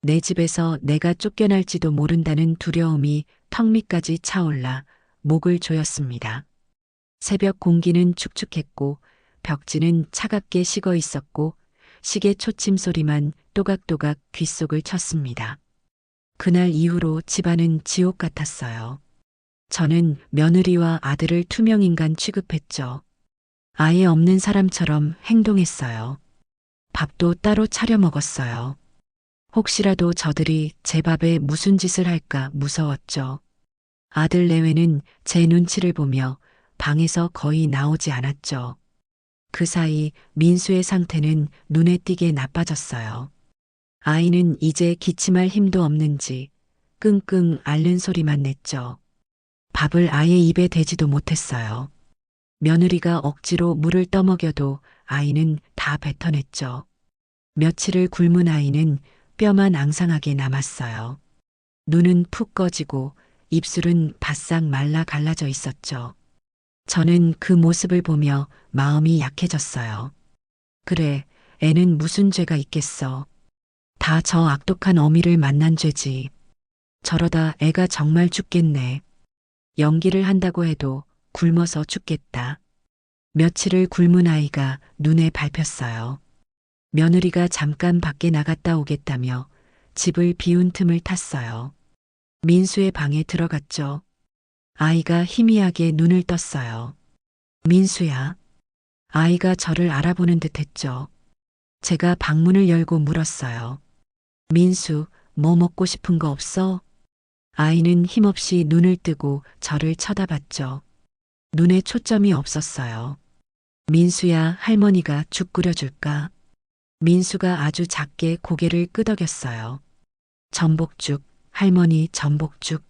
B: 내 집에서 내가 쫓겨날지도 모른다는 두려움이 턱 밑까지 차올라 목을 조였습니다. 새벽 공기는 축축했고 벽지는 차갑게 식어 있었고 시계 초침 소리만 또각또각 귓속을 쳤습니다. 그날 이후로 집안은 지옥 같았어요. 저는 며느리와 아들을 투명인간 취급했죠. 아예 없는 사람처럼 행동했어요. 밥도 따로 차려 먹었어요. 혹시라도 저들이 제 밥에 무슨 짓을 할까 무서웠죠. 아들 내외는 제 눈치를 보며 방에서 거의 나오지 않았죠. 그 사이 민수의 상태는 눈에 띄게 나빠졌어요. 아이는 이제 기침할 힘도 없는지 끙끙 앓는 소리만 냈죠. 밥을 아예 입에 대지도 못했어요. 며느리가 억지로 물을 떠먹여도 아이는 다 뱉어냈죠. 며칠을 굶은 아이는 뼈만 앙상하게 남았어요. 눈은 푹 꺼지고 입술은 바싹 말라 갈라져 있었죠. 저는 그 모습을 보며 마음이 약해졌어요. 그래, 애는 무슨 죄가 있겠어. 다 저 악독한 어미를 만난 죄지. 저러다 애가 정말 죽겠네. 연기를 한다고 해도 굶어서 죽겠다. 며칠을 굶은 아이가 눈에 밟혔어요. 며느리가 잠깐 밖에 나갔다 오겠다며 집을 비운 틈을 탔어요. 민수의 방에 들어갔죠. 아이가 희미하게 눈을 떴어요. 민수야. 아이가 저를 알아보는 듯 했죠. 제가 방문을 열고 물었어요. 민수, 뭐 먹고 싶은 거 없어? 아이는 힘없이 눈을 뜨고 저를 쳐다봤죠. 눈에 초점이 없었어요. 민수야, 할머니가 죽 끓여줄까? 민수가 아주 작게 고개를 끄덕였어요. 전복죽, 할머니 전복죽.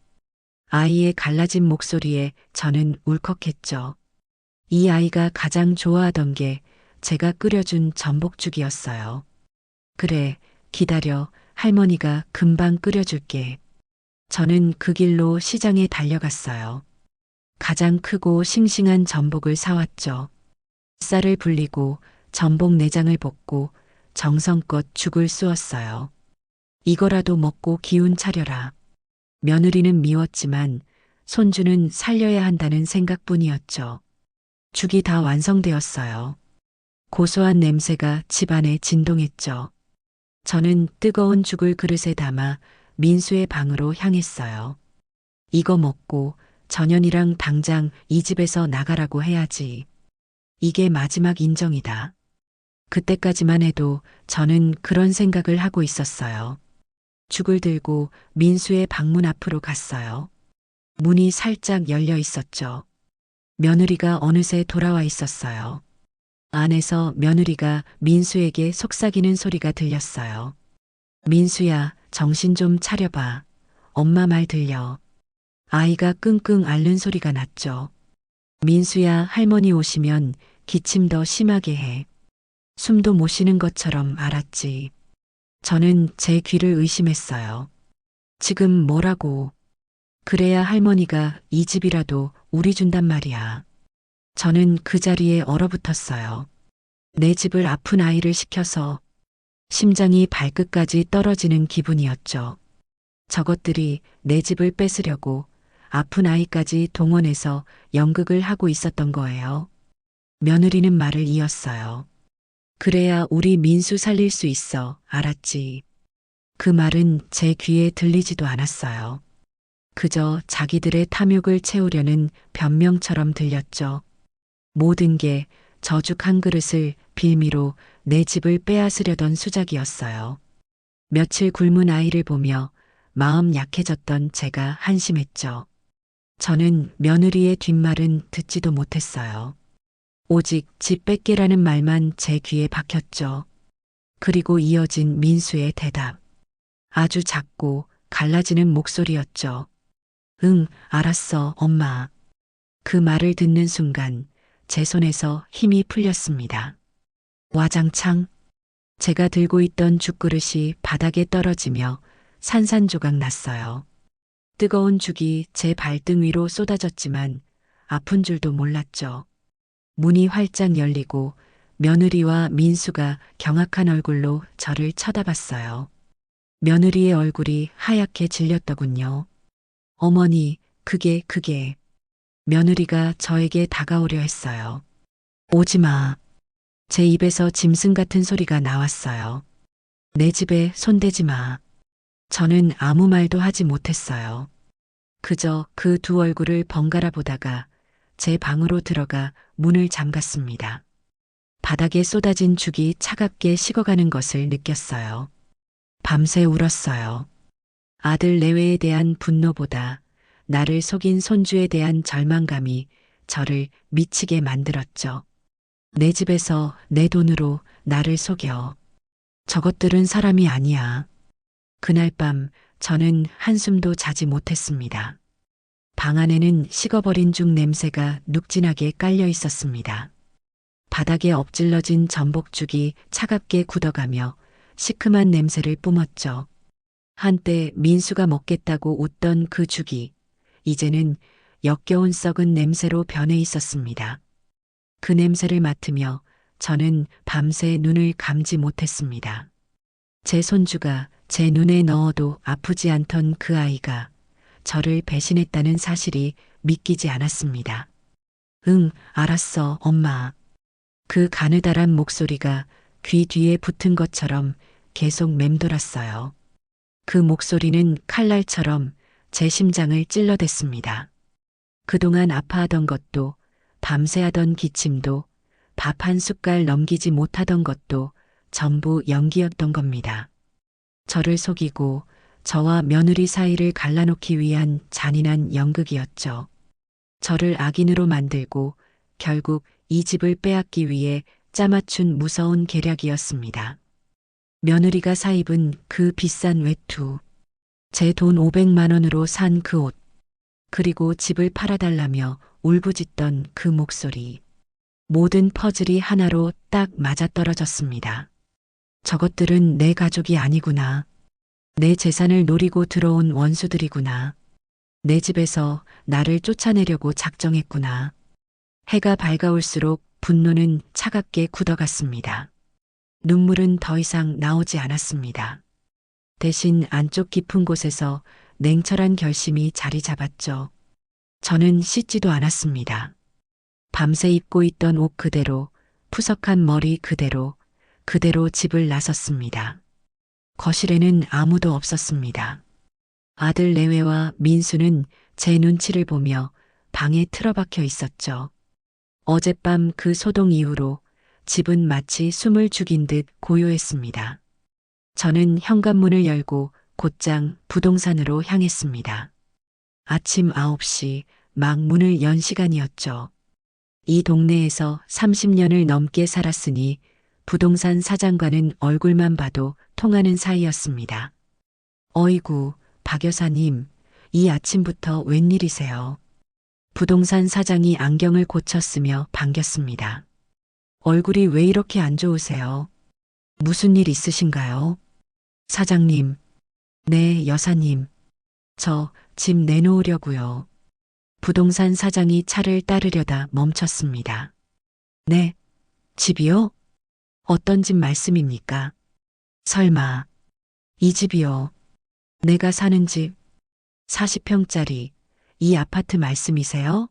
B: 아이의 갈라진 목소리에 저는 울컥했죠. 이 아이가 가장 좋아하던 게 제가 끓여준 전복죽이었어요. 그래, 기다려. 할머니가 금방 끓여줄게. 저는 그 길로 시장에 달려갔어요. 가장 크고 싱싱한 전복을 사왔죠. 쌀을 불리고 전복 내장을 볶고 정성껏 죽을 쑤었어요. 이거라도 먹고 기운 차려라. 며느리는 미웠지만 손주는 살려야 한다는 생각뿐이었죠. 죽이 다 완성되었어요. 고소한 냄새가 집안에 진동했죠. 저는 뜨거운 죽을 그릇에 담아 민수의 방으로 향했어요. 이거 먹고 전현이랑 당장 이 집에서 나가라고 해야지. 이게 마지막 인정이다. 그때까지만 해도 저는 그런 생각을 하고 있었어요. 죽을 들고 민수의 방문 앞으로 갔어요. 문이 살짝 열려 있었죠. 며느리가 어느새 돌아와 있었어요. 안에서 며느리가 민수에게 속삭이는 소리가 들렸어요. 민수야, 정신 좀 차려봐. 엄마 말 들려. 아이가 끙끙 앓는 소리가 났죠. 민수야, 할머니 오시면 기침 더 심하게 해. 숨도 못 쉬는 것처럼 알았지. 저는 제 귀를 의심했어요. 지금 뭐라고? 그래야 할머니가 이 집이라도 우리 준단 말이야. 저는 그 자리에 얼어붙었어요. 내 집을 아픈 아이를 시켜서 심장이 발끝까지 떨어지는 기분이었죠. 저것들이 내 집을 뺏으려고 아픈 아이까지 동원해서 연극을 하고 있었던 거예요. 며느리는 말을 이었어요. 그래야 우리 민수 살릴 수 있어. 알았지? 그 말은 제 귀에 들리지도 않았어요. 그저 자기들의 탐욕을 채우려는 변명처럼 들렸죠. 모든 게 저죽 한 그릇을 빌미로 내 집을 빼앗으려던 수작이었어요. 며칠 굶은 아이를 보며 마음 약해졌던 제가 한심했죠. 저는 며느리의 뒷말은 듣지도 못했어요. 오직 집 뺏게라는 말만 제 귀에 박혔죠. 그리고 이어진 민수의 대답. 아주 작고 갈라지는 목소리였죠. 응, 알았어, 엄마. 그 말을 듣는 순간 제 손에서 힘이 풀렸습니다. 와장창 제가 들고 있던 죽그릇이 바닥에 떨어지며 산산조각 났어요. 뜨거운 죽이 제 발등 위로 쏟아졌지만 아픈 줄도 몰랐죠. 문이 활짝 열리고 며느리와 민수가 경악한 얼굴로 저를 쳐다봤어요. 며느리의 얼굴이 하얗게 질렸더군요. 어머니, 그게. 며느리가 저에게 다가오려 했어요. 오지 마. 제 입에서 짐승 같은 소리가 나왔어요. 내 집에 손대지 마. 저는 아무 말도 하지 못했어요. 그저 그 두 얼굴을 번갈아 보다가 제 방으로 들어가 문을 잠갔습니다. 바닥에 쏟아진 죽이 차갑게 식어가는 것을 느꼈어요. 밤새 울었어요. 아들 내외에 대한 분노보다 나를 속인 손주에 대한 절망감이 저를 미치게 만들었죠. 내 집에서 내 돈으로 나를 속여. 저것들은 사람이 아니야. 그날 밤 저는 한숨도 자지 못했습니다. 방 안에는 식어버린 죽 냄새가 눅진하게 깔려 있었습니다. 바닥에 엎질러진 전복죽이 차갑게 굳어가며 시큼한 냄새를 뿜었죠. 한때 민수가 먹겠다고 웃던 그 죽이 이제는 역겨운 썩은 냄새로 변해 있었습니다. 그 냄새를 맡으며 저는 밤새 눈을 감지 못했습니다. 제 손주가 제 눈에 넣어도 아프지 않던 그 아이가 저를 배신했다는 사실이 믿기지 않았습니다. 응, 알았어, 엄마. 그 가느다란 목소리가 귀 뒤에 붙은 것처럼 계속 맴돌았어요. 그 목소리는 칼날처럼 제 심장을 찔러댔습니다. 그동안 아파하던 것도, 밤새 하던 기침도, 밥 한 숟갈 넘기지 못하던 것도 전부 연기였던 겁니다. 저를 속이고 저와 며느리 사이를 갈라놓기 위한 잔인한 연극이었죠. 저를 악인으로 만들고 결국 이 집을 빼앗기 위해 짜맞춘 무서운 계략이었습니다. 며느리가 사입은 그 비싼 외투, 제 돈 500만 원으로 산 그 옷, 그리고 집을 팔아달라며 울부짖던 그 목소리. 모든 퍼즐이 하나로 딱 맞아떨어졌습니다. 저것들은 내 가족이 아니구나. 내 재산을 노리고 들어온 원수들이구나. 내 집에서 나를 쫓아내려고 작정했구나. 해가 밝아올수록 분노는 차갑게 굳어갔습니다. 눈물은 더 이상 나오지 않았습니다. 대신 안쪽 깊은 곳에서 냉철한 결심이 자리 잡았죠. 저는 씻지도 않았습니다. 밤새 입고 있던 옷 그대로, 푸석한 머리 그대로, 그대로 집을 나섰습니다. 거실에는 아무도 없었습니다. 아들 내외와 민수는 제 눈치를 보며 방에 틀어박혀 있었죠. 어젯밤 그 소동 이후로 집은 마치 숨을 죽인 듯 고요했습니다. 저는 현관문을 열고 곧장 부동산으로 향했습니다. 아침 9시 막 문을 연 시간이었죠. 이 동네에서 30년을 넘게 살았으니 부동산 사장과는 얼굴만 봐도 통하는 사이였습니다. 어이구, 박 여사님, 이 아침부터 웬일이세요? 부동산 사장이 안경을 고쳤으며 반겼습니다. 얼굴이 왜 이렇게 안 좋으세요? 무슨 일 있으신가요? 사장님. 네, 여사님. 저 집 내놓으려고요. 부동산 사장이 차를 따르려다 멈췄습니다. 네, 집이요? 어떤 집 말씀입니까? 설마, 이 집이요. 내가 사는 집, 40평짜리, 이 아파트 말씀이세요?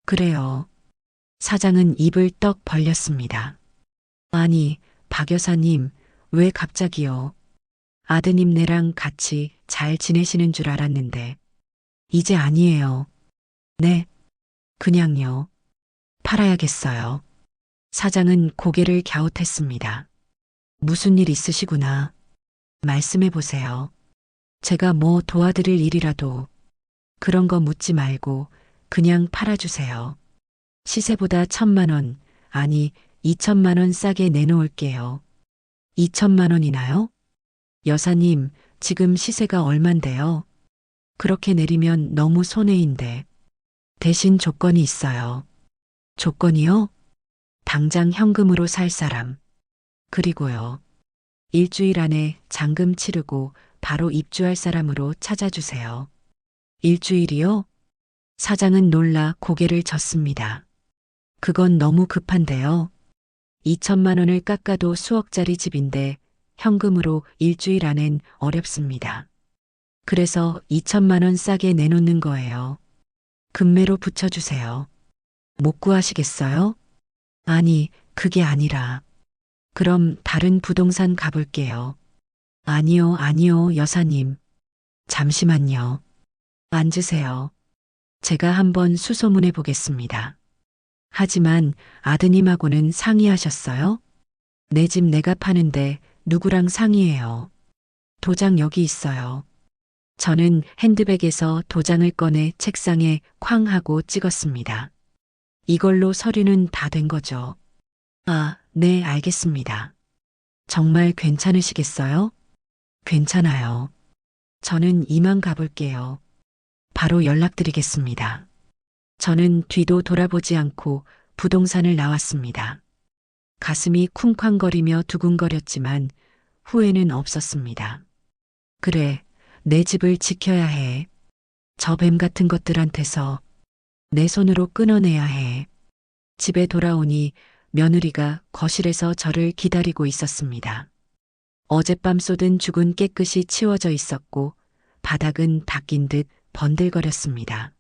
B: 그래요. 사장은 입을 떡 벌렸습니다. 아니, 박 여사님, 왜 갑자기요? 아드님네랑 같이 잘 지내시는 줄 알았는데. 이제 아니에요. 네, 그냥요. 팔아야겠어요. 사장은 고개를 갸웃했습니다. 무슨 일 있으시구나. 말씀해 보세요. 제가 뭐 도와드릴 일이라도. 그런 거 묻지 말고 그냥 팔아주세요. 시세보다 1,000만 원, 아니 2,000만 원 싸게 내놓을게요. 2,000만 원이나요? 여사님, 지금 시세가 얼만데요? 그렇게 내리면 너무 손해인데. 대신 조건이 있어요. 조건이요? 당장 현금으로 살 사람. 그리고요. 일주일 안에 잔금 치르고 바로 입주할 사람으로 찾아주세요. 일주일이요? 사장은 놀라 고개를 젓습니다. 그건 너무 급한데요. 2,000만 원을 깎아도 수억짜리 집인데 현금으로 일주일 안엔 어렵습니다. 그래서 2,000만 원 싸게 내놓는 거예요. 금매로 붙여주세요. 못 구하시겠어요? 아니, 그게 아니라. 그럼 다른 부동산 가볼게요. 아니요, 아니요, 여사님. 잠시만요. 앉으세요. 제가 한번 수소문해 보겠습니다. 하지만 아드님하고는 상의하셨어요? 내 집 내가 파는데 누구랑 상의해요? 도장 여기 있어요. 저는 핸드백에서 도장을 꺼내 책상에 쾅 하고 찍었습니다. 이걸로 서류는 다 된 거죠. 아, 네, 알겠습니다. 정말 괜찮으시겠어요? 괜찮아요. 저는 이만 가볼게요. 바로 연락드리겠습니다. 저는 뒤도 돌아보지 않고 부동산을 나왔습니다. 가슴이 쿵쾅거리며 두근거렸지만 후회는 없었습니다. 그래, 내 집을 지켜야 해. 저 뱀 같은 것들한테서 내 손으로 끊어내야 해. 집에 돌아오니 며느리가 거실에서 저를 기다리고 있었습니다. 어젯밤 쏟은 죽은 깨끗이 치워져 있었고 바닥은 닦인 듯 번들거렸습니다.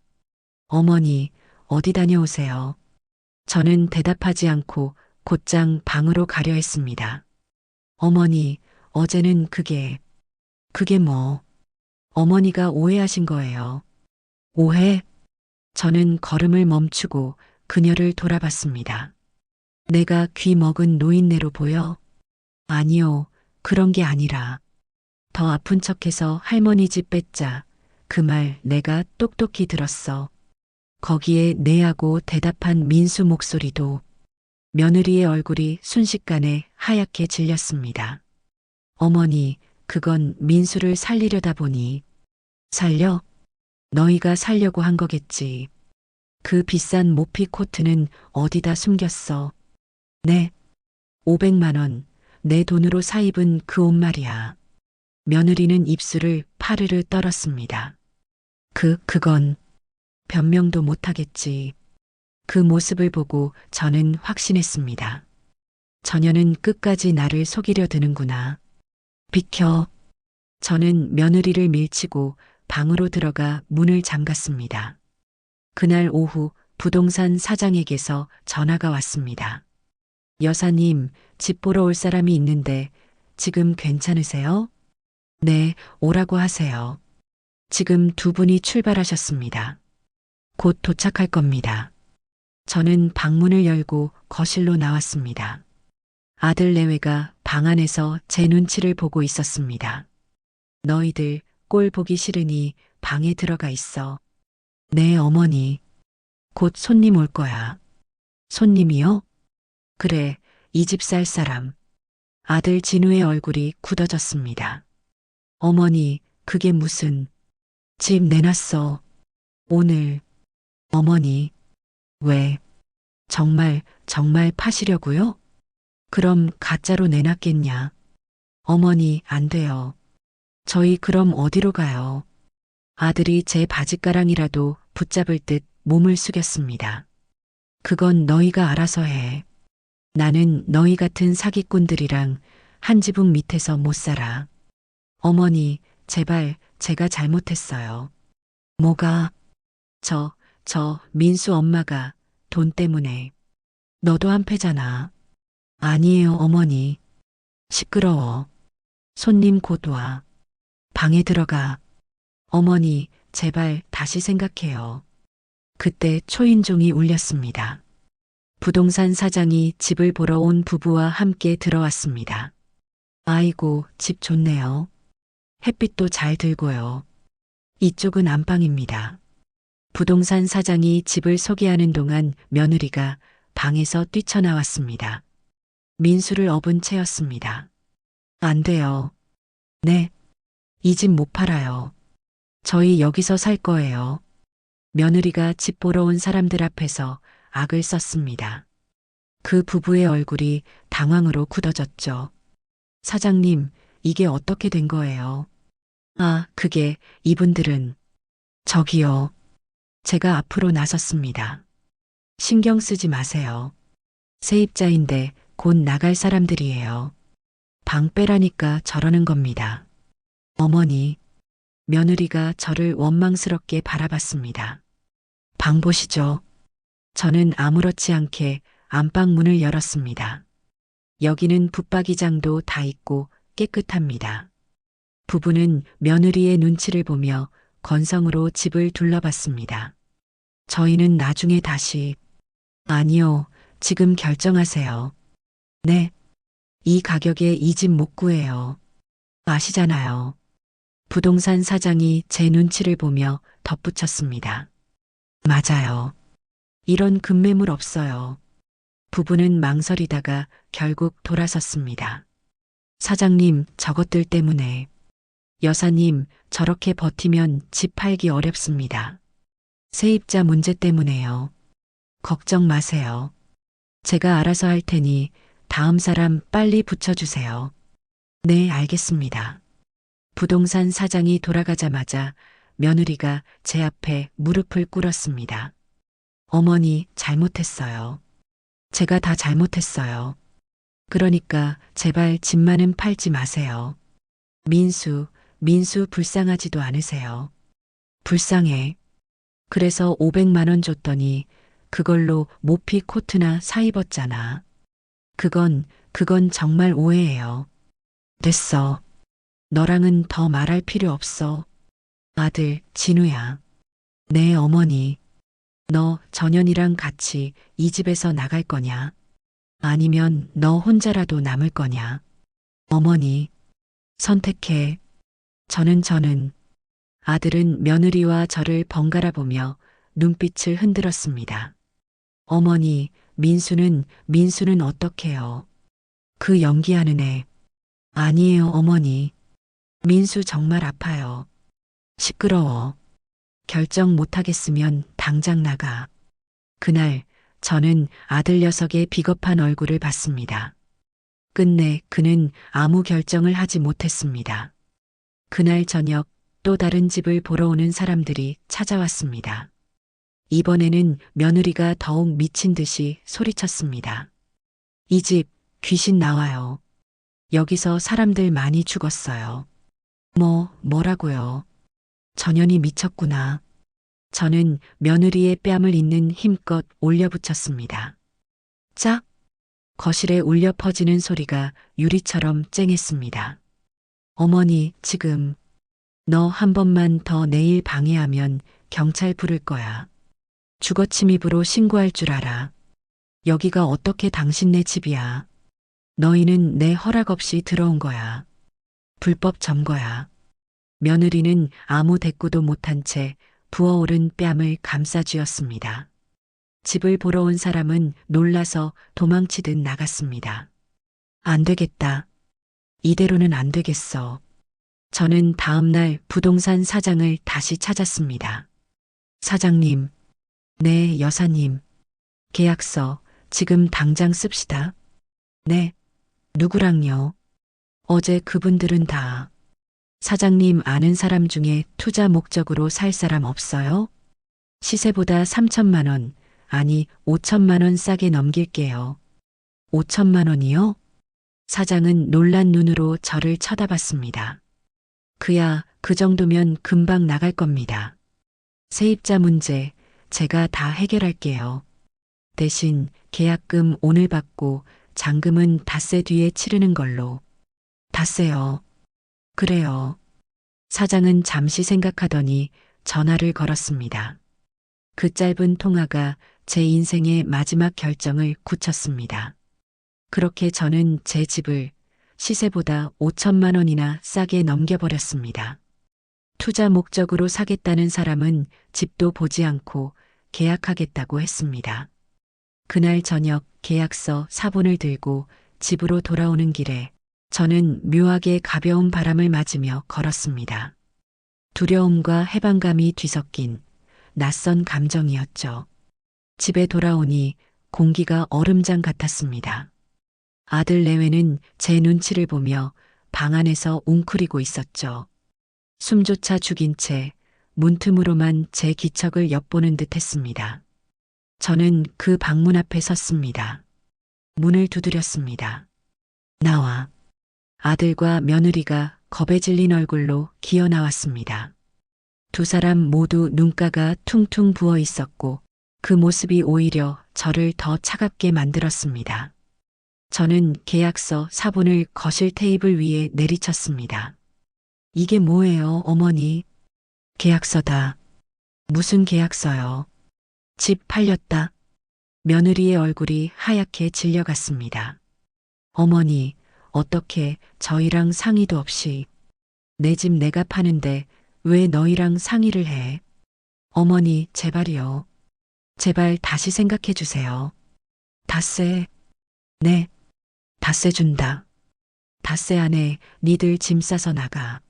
B: 어머니, 어디 다녀오세요? 저는 대답하지 않고 곧장 방으로 가려 했습니다. 어머니, 어제는 그게 뭐? 어머니가 오해하신 거예요. 오해? 저는 걸음을 멈추고 그녀를 돌아봤습니다. 내가 귀 먹은 노인네로 보여? 아니요, 그런 게 아니라 더 아픈 척해서 할머니 집 뺏자. 그 말 내가 똑똑히 들었어. 거기에 네하고 대답한 민수 목소리도 며느리의 얼굴이 순식간에 하얗게 질렸습니다. 어머니, 그건 민수를 살리려다 보니. 살려? 너희가 살려고 한 거겠지. 그 비싼 모피 코트는 어디다 숨겼어? 네. 500만 원. 내 돈으로 사 입은 그 옷 말이야. 며느리는 입술을 파르르 떨었습니다. 그건 변명도 못하겠지. 그 모습을 보고 저는 확신했습니다. 저녀는 끝까지 나를 속이려 드는구나. 비켜. 저는 며느리를 밀치고 방으로 들어가 문을 잠갔습니다. 그날 오후 부동산 사장에게서 전화가 왔습니다. 여사님, 집 보러 올 사람이 있는데 지금 괜찮으세요? 네, 오라고 하세요. 지금 두 분이 출발하셨습니다. 곧 도착할 겁니다. 저는 방문을 열고 거실로 나왔습니다. 아들 내외가 방 안에서 제 눈치를 보고 있었습니다. 너희들 꼴 보기 싫으니 방에 들어가 있어. 네, 어머니. 곧 손님 올 거야. 손님이요? 그래, 이 집 살 사람. 아들 진우의 얼굴이 굳어졌습니다. 어머니, 그게 무슨. 집 내놨어. 오늘. 어머니. 왜? 정말 파시려고요? 그럼 가짜로 내놨겠냐? 어머니, 안 돼요. 저희 그럼 어디로 가요? 아들이 제 바짓가랑이라도 붙잡을 듯 몸을 숙였습니다. 그건 너희가 알아서 해. 나는 너희 같은 사기꾼들이랑 한 지붕 밑에서 못 살아. 어머니, 제발 제가 잘못했어요. 뭐가? 민수 엄마가 돈 때문에. 너도 한패잖아. 아니에요, 어머니. 시끄러워. 손님 곧 와. 방에 들어가. 어머니, 제발 다시 생각해요. 그때 초인종이 울렸습니다. 부동산 사장이 집을 보러 온 부부와 함께 들어왔습니다. 아이고, 집 좋네요. 햇빛도 잘 들고요. 이쪽은 안방입니다. 부동산 사장이 집을 소개하는 동안 며느리가 방에서 뛰쳐나왔습니다. 민수를 업은 채였습니다. 안 돼요. 네. 이 집 못 팔아요. 저희 여기서 살 거예요. 며느리가 집 보러 온 사람들 앞에서 악을 썼습니다. 그 부부의 얼굴이 당황으로 굳어졌죠. 사장님, 이게 어떻게 된 거예요? 아, 그게 이분들은. 저기요. 제가 앞으로 나섰습니다. 신경 쓰지 마세요. 세입자인데 곧 나갈 사람들이에요. 방 빼라니까 저러는 겁니다. 어머니, 며느리가 저를 원망스럽게 바라봤습니다. 방 보시죠. 저는 아무렇지 않게 안방 문을 열었습니다. 여기는 붙박이장도 다 있고 깨끗합니다. 부부는 며느리의 눈치를 보며 건성으로 집을 둘러봤습니다. 저희는 나중에 다시. 아니요, 지금 결정하세요. 네. 이 가격에 이 집 못 구해요. 아시잖아요. 부동산 사장이 제 눈치를 보며 덧붙였습니다. 맞아요. 이런 급매물 없어요. 부부는 망설이다가 결국 돌아섰습니다. 사장님, 저것들 때문에. 여사님, 저렇게 버티면 집 팔기 어렵습니다. 세입자 문제 때문에요. 걱정 마세요. 제가 알아서 할 테니 다음 사람 빨리 붙여주세요. 네, 알겠습니다. 부동산 사장이 돌아가자마자 며느리가 제 앞에 무릎을 꿇었습니다. 어머니, 잘못했어요. 제가 다 잘못했어요. 그러니까 제발 집만은 팔지 마세요. 민수 불쌍하지도 않으세요. 불쌍해. 그래서 500만 원 줬더니 그걸로 모피 코트나 사 입었잖아. 그건 정말 오해예요. 됐어. 너랑은 더 말할 필요 없어. 아들, 진우야. 네, 어머니. 너 전현이랑 같이 이 집에서 나갈 거냐? 아니면 너 혼자라도 남을 거냐? 어머니, 선택해. 저는 아들은 며느리와 저를 번갈아 보며 눈빛을 흔들었습니다. 어머니, 민수는 어떡해요? 그 연기하는 애. 아니에요, 어머니. 민수 정말 아파요. 시끄러워. 결정 못하겠으면 당장 나가. 그날 저는 아들 녀석의 비겁한 얼굴을 봤습니다. 끝내 그는 아무 결정을 하지 못했습니다. 그날 저녁 또 다른 집을 보러 오는 사람들이 찾아왔습니다. 이번에는 며느리가 더욱 미친 듯이 소리쳤습니다. 이 집 귀신 나와요. 여기서 사람들 많이 죽었어요. 뭐라고요? 전현이 미쳤구나. 저는 며느리의 뺨을 있는 힘껏 올려붙였습니다. 짝! 거실에 울려 퍼지는 소리가 유리처럼 쨍했습니다. 어머니, 지금 너 한 번만 더 내일 방해하면 경찰 부를 거야. 주거침입으로 신고할 줄 알아. 여기가 어떻게 당신네 집이야. 너희는 내 허락 없이 들어온 거야. 불법 점거야. 며느리는 아무 대꾸도 못한 채 부어오른 뺨을 감싸쥐었습니다. 집을 보러 온 사람은 놀라서 도망치듯 나갔습니다. 안 되겠다. 이대로는 안 되겠어. 저는 다음 날 부동산 사장을 다시 찾았습니다. 사장님, 네, 여사님. 계약서 지금 당장 씁시다. 네, 누구랑요? 어제 그분들은 다. 사장님 아는 사람 중에 투자 목적으로 살 사람 없어요? 시세보다 3천만 원, 아니 5천만 원 싸게 넘길게요. 5천만 원이요? 사장은 놀란 눈으로 저를 쳐다봤습니다. 그야 그 정도면 금방 나갈 겁니다. 세입자 문제 제가 다 해결할게요. 대신 계약금 오늘 받고 잔금은 닷새 뒤에 치르는 걸로. 닷새요. 그래요. 사장은 잠시 생각하더니 전화를 걸었습니다. 그 짧은 통화가 제 인생의 마지막 결정을 굳혔습니다. 그렇게 저는 제 집을 시세보다 5천만 원이나 싸게 넘겨버렸습니다. 투자 목적으로 사겠다는 사람은 집도 보지 않고 계약하겠다고 했습니다. 그날 저녁 계약서 사본을 들고 집으로 돌아오는 길에 저는 묘하게 가벼운 바람을 맞으며 걸었습니다. 두려움과 해방감이 뒤섞인 낯선 감정이었죠. 집에 돌아오니 공기가 얼음장 같았습니다. 아들 내외는 제 눈치를 보며 방 안에서 웅크리고 있었죠. 숨조차 죽인 채 문틈으로만 제 기척을 엿보는 듯 했습니다. 저는 그 방문 앞에 섰습니다. 문을 두드렸습니다. 나와. 아들과 며느리가 겁에 질린 얼굴로 기어 나왔습니다. 두 사람 모두 눈가가 퉁퉁 부어 있었고 그 모습이 오히려 저를 더 차갑게 만들었습니다. 저는 계약서 사본을 거실 테이블 위에 내리쳤습니다. 이게 뭐예요, 어머니? 계약서다. 무슨 계약서요? 집 팔렸다. 며느리의 얼굴이 하얗게 질려갔습니다. 어머니, 어떻게 저희랑 상의도 없이. 내 집 내가 파는데 왜 너희랑 상의를 해? 어머니, 제발이요. 제발 다시 생각해 주세요. 닷새. 네. 닷새 준다. 닷새 안에 니들 짐 싸서 나가.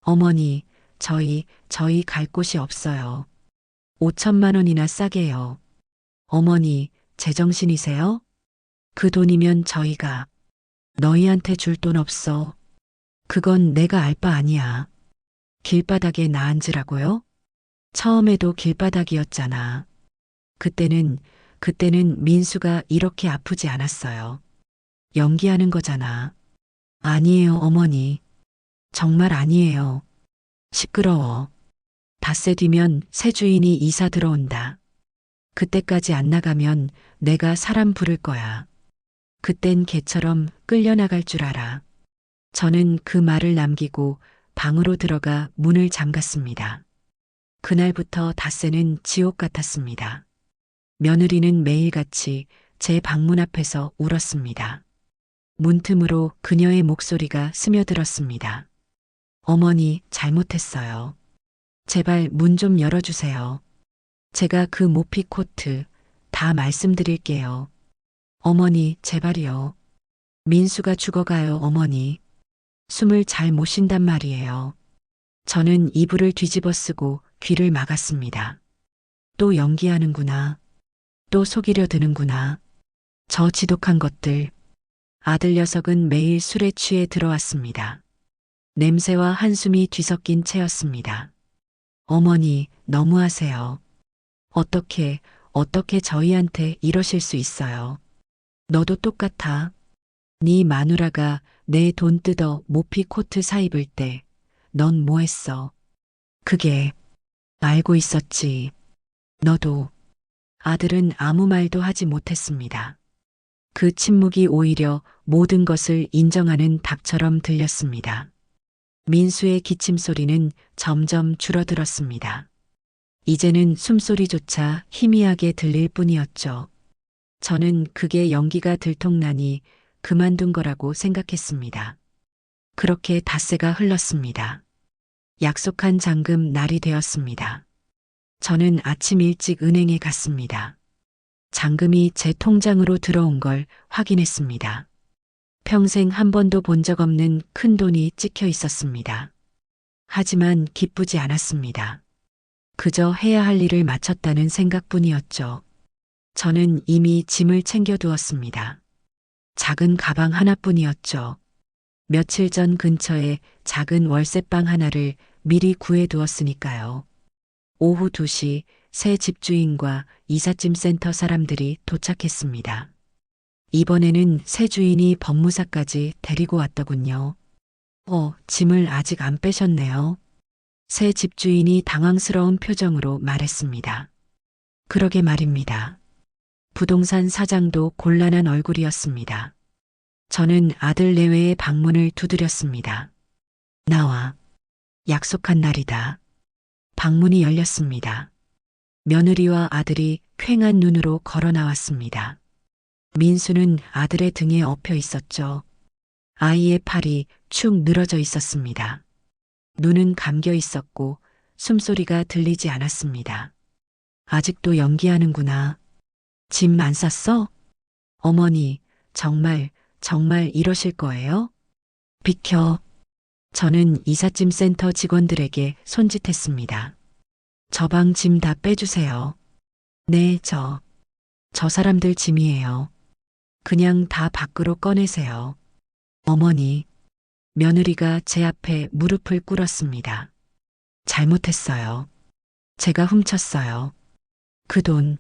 B: 어머니, 저희 갈 곳이 없어요. 5천만 원이나 싸게요. 어머니, 제정신이세요? 그 돈이면 저희가 너희한테 줄 돈 없어. 그건 내가 알 바 아니야. 길바닥에 나 앉으라고요? 처음에도 길바닥이었잖아. 그때는 민수가 이렇게 아프지 않았어요. 연기하는 거잖아. 아니에요, 어머니. 정말 아니에요. 시끄러워. 닷새 뒤면 새 주인이 이사 들어온다. 그때까지 안 나가면 내가 사람 부를 거야. 그땐 개처럼 끌려나갈 줄 알아. 저는 그 말을 남기고 방으로 들어가 문을 잠갔습니다. 그날부터 닷새는 지옥 같았습니다. 며느리는 매일같이 제 방문 앞에서 울었습니다. 문틈으로 그녀의 목소리가 스며들었습니다. 어머니, 잘못했어요. 제발 문 좀 열어주세요. 제가 그 모피 코트 다 말씀드릴게요. 어머니, 제발이요. 민수가 죽어가요, 어머니. 숨을 잘 못 쉰단 말이에요. 저는 이불을 뒤집어 쓰고 귀를 막았습니다. 또 연기하는구나. 또 속이려 드는구나. 저 지독한 것들. 아들 녀석은 매일 술에 취해 들어왔습니다. 냄새와 한숨이 뒤섞인 채였습니다. 어머니, 너무하세요. 어떻게 저희한테 이러실 수 있어요. 너도 똑같아. 네 마누라가 내 돈 뜯어 모피 코트 사 입을 때 넌 뭐 했어? 그게 알고 있었지. 너도. 아들은 아무 말도 하지 못했습니다. 그 침묵이 오히려 모든 것을 인정하는 답처럼 들렸습니다. 민수의 기침 소리는 점점 줄어들었습니다. 이제는 숨소리조차 희미하게 들릴 뿐이었죠. 저는 그게 연기가 들통나니 그만둔 거라고 생각했습니다. 그렇게 닷새가 흘렀습니다. 약속한 잔금 날이 되었습니다. 저는 아침 일찍 은행에 갔습니다. 잔금이 제 통장으로 들어온 걸 확인했습니다. 평생 한 번도 본 적 없는 큰 돈이 찍혀 있었습니다. 하지만 기쁘지 않았습니다. 그저 해야 할 일을 마쳤다는 생각뿐이었죠. 저는 이미 짐을 챙겨두었습니다. 작은 가방 하나뿐이었죠. 며칠 전 근처에 작은 월세방 하나를 미리 구해두었으니까요. 오후 2시 새 집주인과 이삿짐 센터 사람들이 도착했습니다. 이번에는 새 주인이 법무사까지 데리고 왔더군요. 짐을 아직 안 빼셨네요. 새 집주인이 당황스러운 표정으로 말했습니다. 그러게 말입니다. 부동산 사장도 곤란한 얼굴이었습니다. 저는 아들 내외의 방문을 두드렸습니다. 나와. 약속한 날이다. 방문이 열렸습니다. 며느리와 아들이 퀭한 눈으로 걸어 나왔습니다. 민수는 아들의 등에 엎여 있었죠. 아이의 팔이 축 늘어져 있었습니다. 눈은 감겨 있었고 숨소리가 들리지 않았습니다. 아직도 연기하는구나. 짐 안 쌌어? 어머니, 정말 이러실 거예요? 비켜. 저는 이삿짐 센터 직원들에게 손짓했습니다. 저 방 짐 다 빼주세요. 네, 저 사람들 짐이에요. 그냥 다 밖으로 꺼내세요. 어머니, 며느리가 제 앞에 무릎을 꿇었습니다. 잘못했어요. 제가 훔쳤어요. 그 돈,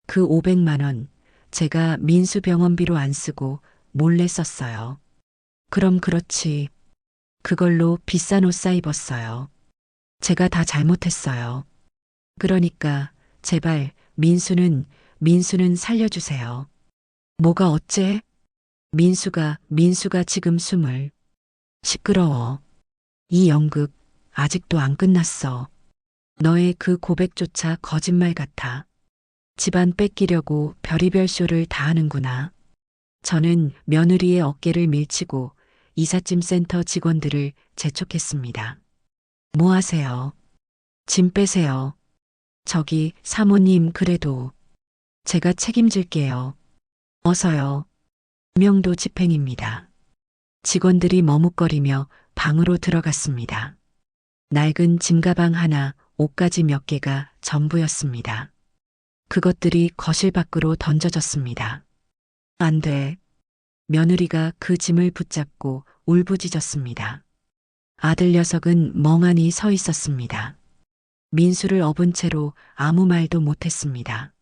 B: 그 500만 원, 제가 민수 병원비로 안 쓰고 몰래 썼어요. 그럼 그렇지. 그걸로 비싼 옷 사 입었어요. 제가 다 잘못했어요. 그러니까 제발 민수는 살려주세요. 뭐가 어째? 민수가 지금 숨을. 시끄러워. 이 연극 아직도 안 끝났어. 너의 그 고백조차 거짓말 같아. 집안 뺏기려고 별의별 쇼를 다 하는구나. 저는 며느리의 어깨를 밀치고 이삿짐 센터 직원들을 재촉했습니다. 뭐 하세요? 짐 빼세요. 저기 사모님 그래도 제가 책임질게요. 어서요. 명도 집행입니다. 직원들이 머뭇거리며 방으로 들어갔습니다. 낡은 짐가방 하나, 옷가지 몇 개가 전부였습니다. 그것들이 거실 밖으로 던져졌습니다. 안 돼. 며느리가 그 짐을 붙잡고 울부짖었습니다. 아들 녀석은 멍하니 서 있었습니다. 민수를 업은 채로 아무 말도 못했습니다.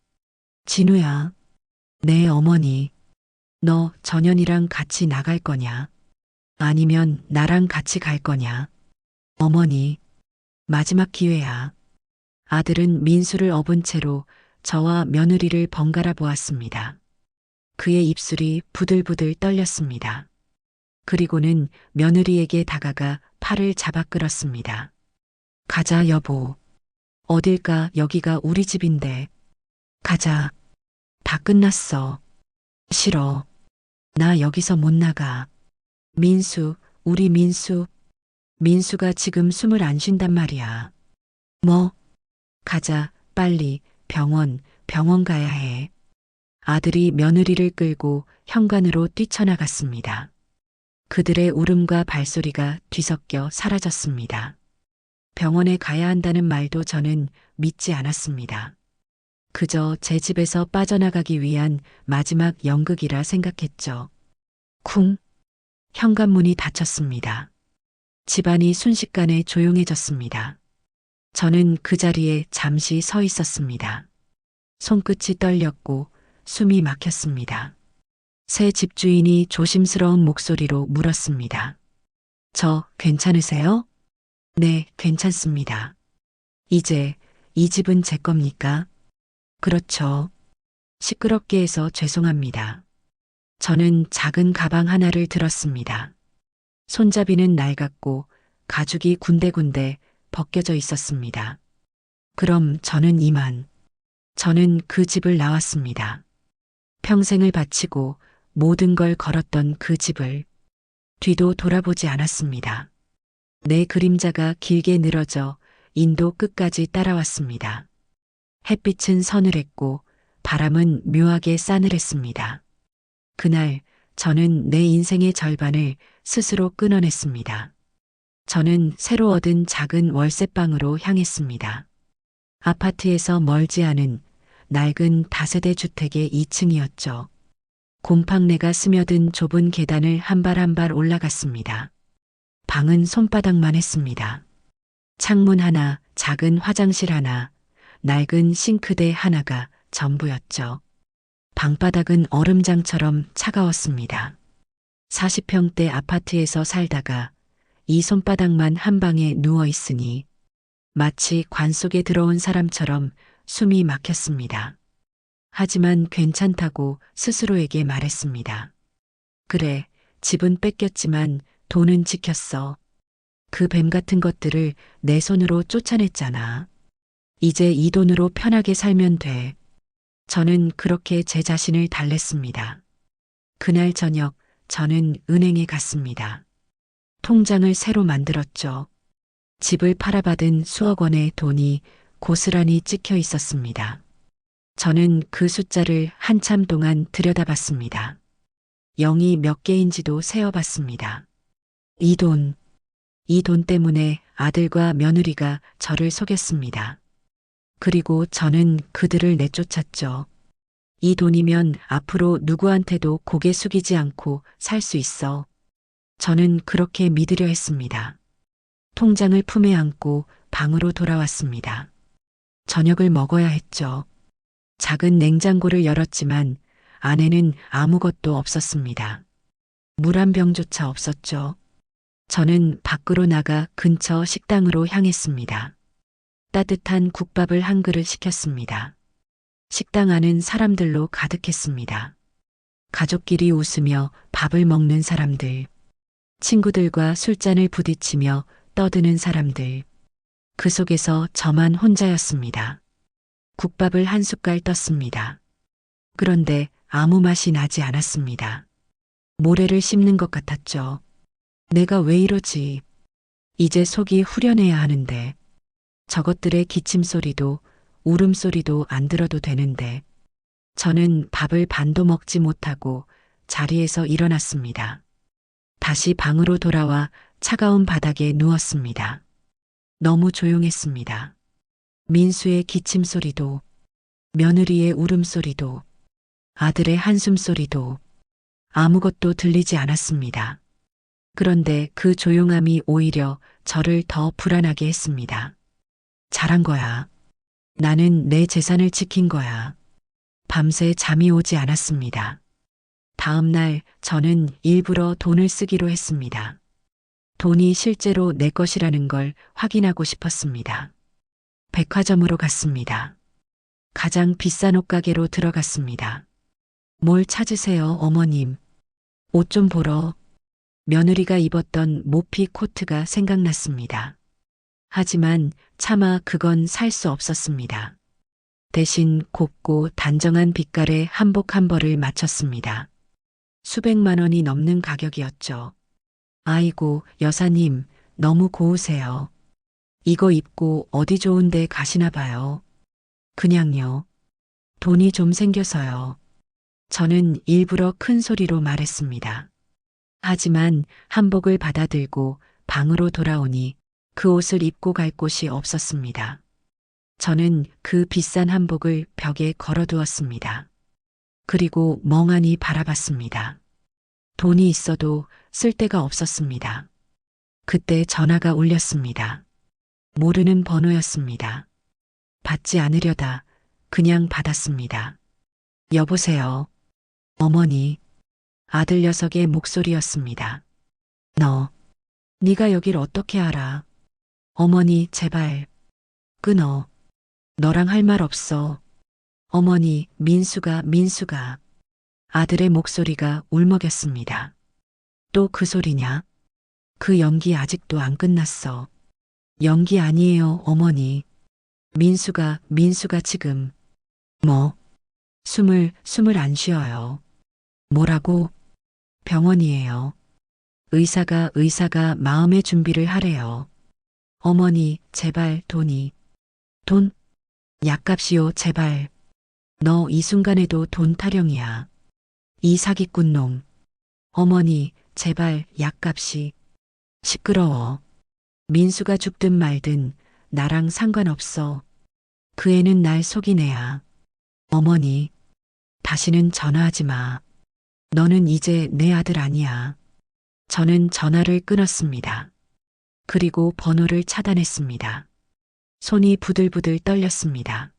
B: 진우야, 네 어머니, 너 전현이랑 같이 나갈 거냐? 아니면 나랑 같이 갈 거냐? 어머니, 마지막 기회야. 아들은 민수를 업은 채로 저와 며느리를 번갈아 보았습니다. 그의 입술이 부들부들 떨렸습니다. 그리고는 며느리에게 다가가 팔을 잡아 끌었습니다. 가자 여보. 어딜까 여기가 우리 집인데. 가자. 다 끝났어. 싫어. 나 여기서 못 나가. 민수, 우리 민수, 민수가 지금 숨을 안 쉰단 말이야. 뭐? 가자, 빨리. 병원 가야 해. 아들이 며느리를 끌고 현관으로 뛰쳐나갔습니다. 그들의 울음과 발소리가 뒤섞여 사라졌습니다. 병원에 가야 한다는 말도 저는 믿지 않았습니다. 그저 제 집에서 빠져나가기 위한 마지막 연극이라 생각했죠. 쿵! 현관문이 닫혔습니다. 집안이 순식간에 조용해졌습니다. 저는 그 자리에 잠시 서 있었습니다. 손끝이 떨렸고 숨이 막혔습니다. 새 집주인이 조심스러운 목소리로 물었습니다. 저 괜찮으세요? 네, 괜찮습니다. 이제 이 집은 제 겁니까? 그렇죠. 시끄럽게 해서 죄송합니다. 저는 작은 가방 하나를 들었습니다. 손잡이는 낡았고 가죽이 군데군데 벗겨져 있었습니다. 그럼 저는 저는 그 집을 나왔습니다. 평생을 바치고 모든 걸 걸었던 그 집을 뒤도 돌아보지 않았습니다. 내 그림자가 길게 늘어져 인도 끝까지 따라왔습니다. 햇빛은 서늘했고 바람은 묘하게 싸늘했습니다. 그날 저는 내 인생의 절반을 스스로 끊어냈습니다. 저는 새로 얻은 작은 월세방으로 향했습니다. 아파트에서 멀지 않은 낡은 다세대 주택의 2층이었죠. 곰팡내가 스며든 좁은 계단을 한 발 한 발 올라갔습니다. 방은 손바닥만 했습니다. 창문 하나, 작은 화장실 하나, 낡은 싱크대 하나가 전부였죠. 방바닥은 얼음장처럼 차가웠습니다. 40평대 아파트에서 살다가 이 손바닥만 한 방에 누워 있으니 마치 관 속에 들어온 사람처럼 숨이 막혔습니다. 하지만 괜찮다고 스스로에게 말했습니다. 그래, 집은 뺏겼지만 돈은 지켰어. 그 뱀 같은 것들을 내 손으로 쫓아냈잖아. 이제 이 돈으로 편하게 살면 돼. 저는 그렇게 제 자신을 달랬습니다. 그날 저녁 저는 은행에 갔습니다. 통장을 새로 만들었죠. 집을 팔아받은 수억 원의 돈이 고스란히 찍혀 있었습니다. 저는 그 숫자를 한참 동안 들여다봤습니다. 0이 몇 개인지도 세어봤습니다. 이 돈 때문에 아들과 며느리가 저를 속였습니다. 그리고 저는 그들을 내쫓았죠. 이 돈이면 앞으로 누구한테도 고개 숙이지 않고 살 수 있어. 저는 그렇게 믿으려 했습니다. 통장을 품에 안고 방으로 돌아왔습니다. 저녁을 먹어야 했죠. 작은 냉장고를 열었지만 안에는 아무것도 없었습니다. 물 한 병조차 없었죠. 저는 밖으로 나가 근처 식당으로 향했습니다. 따뜻한 국밥을 한 그릇 시켰습니다. 식당 안은 사람들로 가득했습니다. 가족끼리 웃으며 밥을 먹는 사람들, 친구들과 술잔을 부딪히며 떠드는 사람들, 그 속에서 저만 혼자였습니다. 국밥을 한 숟갈 떴습니다. 그런데 아무 맛이 나지 않았습니다. 모래를 씹는 것 같았죠. 내가 왜 이러지? 이제 속이 후련해야 하는데, 저것들의 기침 소리도 울음소리도 안 들어도 되는데, 저는 밥을 반도 먹지 못하고 자리에서 일어났습니다. 다시 방으로 돌아와 차가운 바닥에 누웠습니다. 너무 조용했습니다. 민수의 기침 소리도, 며느리의 울음소리도, 아들의 한숨소리도 아무것도 들리지 않았습니다. 그런데 그 조용함이 오히려 저를 더 불안하게 했습니다. 잘한 거야. 나는 내 재산을 지킨 거야. 밤새 잠이 오지 않았습니다. 다음 날 저는 일부러 돈을 쓰기로 했습니다. 돈이 실제로 내 것이라는 걸 확인하고 싶었습니다. 백화점으로 갔습니다. 가장 비싼 옷가게로 들어갔습니다. 뭘 찾으세요, 어머님? 옷 좀 보러. 며느리가 입었던 모피 코트가 생각났습니다. 하지만 차마 그건 살 수 없었습니다. 대신 곱고 단정한 빛깔의 한복 한 벌을 맞췄습니다. 수백만 원이 넘는 가격이었죠. 아이고, 여사님, 너무 고우세요. 이거 입고 어디 좋은 데 가시나 봐요. 그냥요. 돈이 좀 생겨서요. 저는 일부러 큰 소리로 말했습니다. 하지만 한복을 받아들고 방으로 돌아오니 그 옷을 입고 갈 곳이 없었습니다. 저는 그 비싼 한복을 벽에 걸어두었습니다. 그리고 멍하니 바라봤습니다. 돈이 있어도 쓸 데가 없었습니다. 그때 전화가 울렸습니다. 모르는 번호였습니다. 받지 않으려다 그냥 받았습니다. 여보세요. 어머니. 아들 녀석의 목소리였습니다. 네가 여길 어떻게 알아? 어머니, 제발. 끊어. 너랑 할 말 없어. 어머니, 민수가. 아들의 목소리가 울먹였습니다. 또 그 소리냐? 그 연기 아직도 안 끝났어. 연기 아니에요, 어머니. 민수가 지금. 뭐? 숨을 안 쉬어요. 뭐라고? 병원이에요. 의사가 마음의 준비를 하래요. 어머니, 제발 돈이. 돈? 약값이요, 제발. 너 이 순간에도 돈 타령이야. 이 사기꾼 놈. 어머니, 제발 약값이. 시끄러워. 민수가 죽든 말든 나랑 상관없어. 그 애는 날 속인 애야. 어머니, 다시는 전화하지 마. 너는 이제 내 아들 아니야. 저는 전화를 끊었습니다. 그리고 번호를 차단했습니다. 손이 부들부들 떨렸습니다.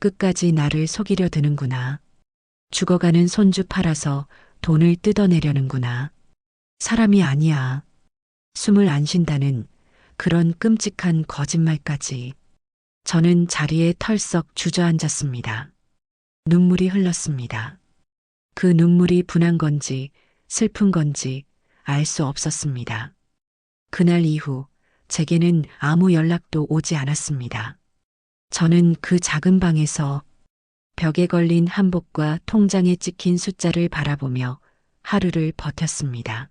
B: 끝까지 나를 속이려 드는구나. 죽어가는 손주 팔아서 돈을 뜯어내려는구나. 사람이 아니야. 숨을 안 쉰다는 그런 끔찍한 거짓말까지. 저는 자리에 털썩 주저앉았습니다. 눈물이 흘렀습니다. 그 눈물이 분한 건지 슬픈 건지 알 수 없었습니다. 그날 이후 제게는 아무 연락도 오지 않았습니다. 저는 그 작은 방에서 벽에 걸린 한복과 통장에 찍힌 숫자를 바라보며 하루를 버텼습니다.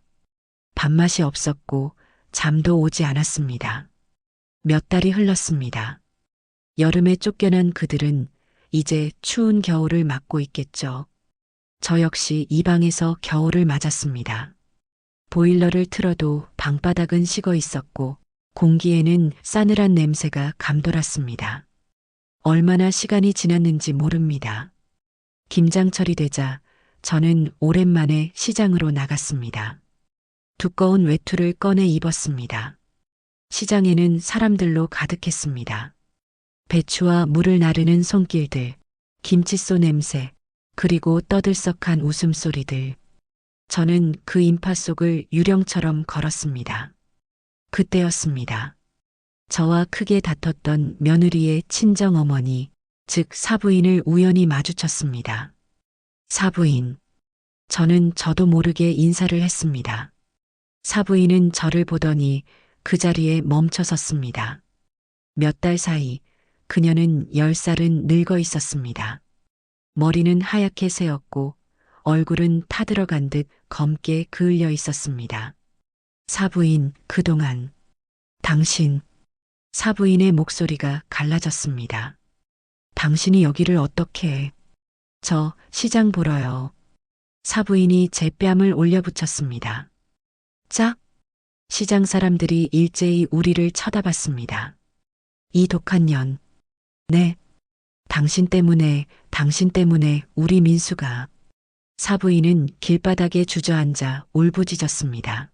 B: 밥맛이 없었고 잠도 오지 않았습니다. 몇 달이 흘렀습니다. 여름에 쫓겨난 그들은 이제 추운 겨울을 맞고 있겠죠. 저 역시 이 방에서 겨울을 맞았습니다. 보일러를 틀어도 방바닥은 식어 있었고 공기에는 싸늘한 냄새가 감돌았습니다. 얼마나 시간이 지났는지 모릅니다. 김장철이 되자 저는 오랜만에 시장으로 나갔습니다. 두꺼운 외투를 꺼내 입었습니다. 시장에는 사람들로 가득했습니다. 배추와 물을 나르는 손길들, 김칫소 냄새, 그리고 떠들썩한 웃음소리들. 저는 그 인파 속을 유령처럼 걸었습니다. 그때였습니다. 저와 크게 다퉜던 며느리의 친정어머니, 즉 사부인을 우연히 마주쳤습니다. 사부인. 저는 저도 모르게 인사를 했습니다. 사부인은 저를 보더니 그 자리에 멈춰 섰습니다. 몇 달 사이 그녀는 10살은 늙어 있었습니다. 머리는 하얗게 새었고 얼굴은 타들어간 듯 검게 그을려 있었습니다. 사부인, 그동안 당신. 사부인의 목소리가 갈라졌습니다. 당신이 여기를 어떻게 해? 저 시장 보러요. 사부인이 제 뺨을 올려붙였습니다. 짝? 시장 사람들이 일제히 우리를 쳐다봤습니다. 이 독한 년. 네. 당신 때문에 우리 민수가. 사부인은 길바닥에 주저앉아 울부짖었습니다.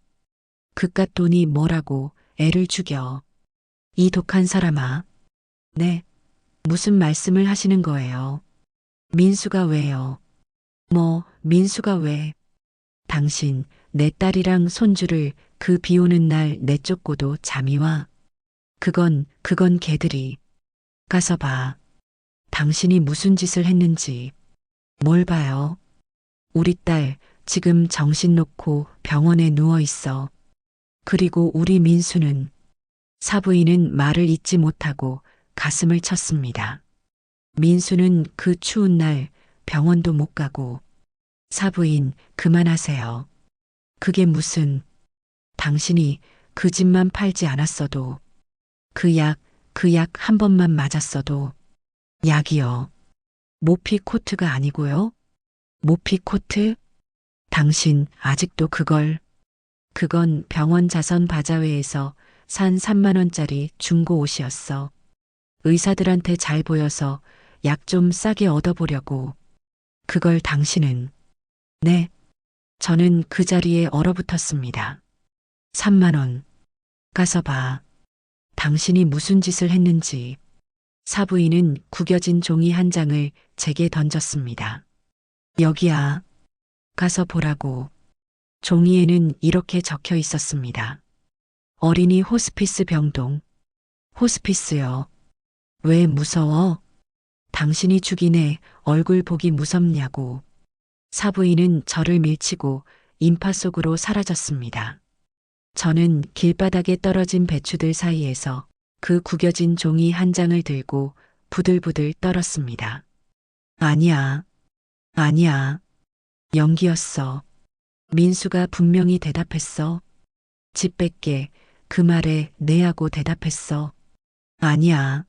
B: 그깟 돈이 뭐라고 애를 죽여. 이 독한 사람아. 네. 무슨 말씀을 하시는 거예요? 민수가 왜요? 민수가 왜? 당신, 내 딸이랑 손주를 그 비 오는 날 내쫓고도 잠이 와? 그건 걔들이. 가서 봐. 당신이 무슨 짓을 했는지. 뭘 봐요? 우리 딸 지금 정신 놓고 병원에 누워 있어. 그리고 우리 민수는. 사부인은 말을 잇지 못하고 가슴을 쳤습니다. 민수는 그 추운 날 병원도 못 가고. 사부인, 그만하세요. 그게 무슨. 당신이 그 집만 팔지 않았어도, 그 약 한 번만 맞았어도, 약이요. 모피 코트가 아니고요. 모피 코트? 당신 아직도 그건 병원 자선 바자회에서 산 3만 원짜리 중고 옷이었어. 의사들한테 잘 보여서 약 좀 싸게 얻어보려고. 그걸 당신은. 네. 저는 그 자리에 얼어붙었습니다. 3만 원. 가서 봐. 당신이 무슨 짓을 했는지. 사부인은 구겨진 종이 한 장을 제게 던졌습니다. 여기야. 가서 보라고. 종이에는 이렇게 적혀 있었습니다. 어린이 호스피스 병동. 호스피스요. 왜 무서워? 당신이 죽인 애 얼굴 보기 무섭냐고. 사부인은 저를 밀치고 인파 속으로 사라졌습니다. 저는 길바닥에 떨어진 배추들 사이에서 그 구겨진 종이 한 장을 들고 부들부들 떨었습니다. 아니야. 아니야. 연기였어. 민수가 분명히 대답했어. 집 뺄게. 그 말에 네 하고 대답했어. 아니야.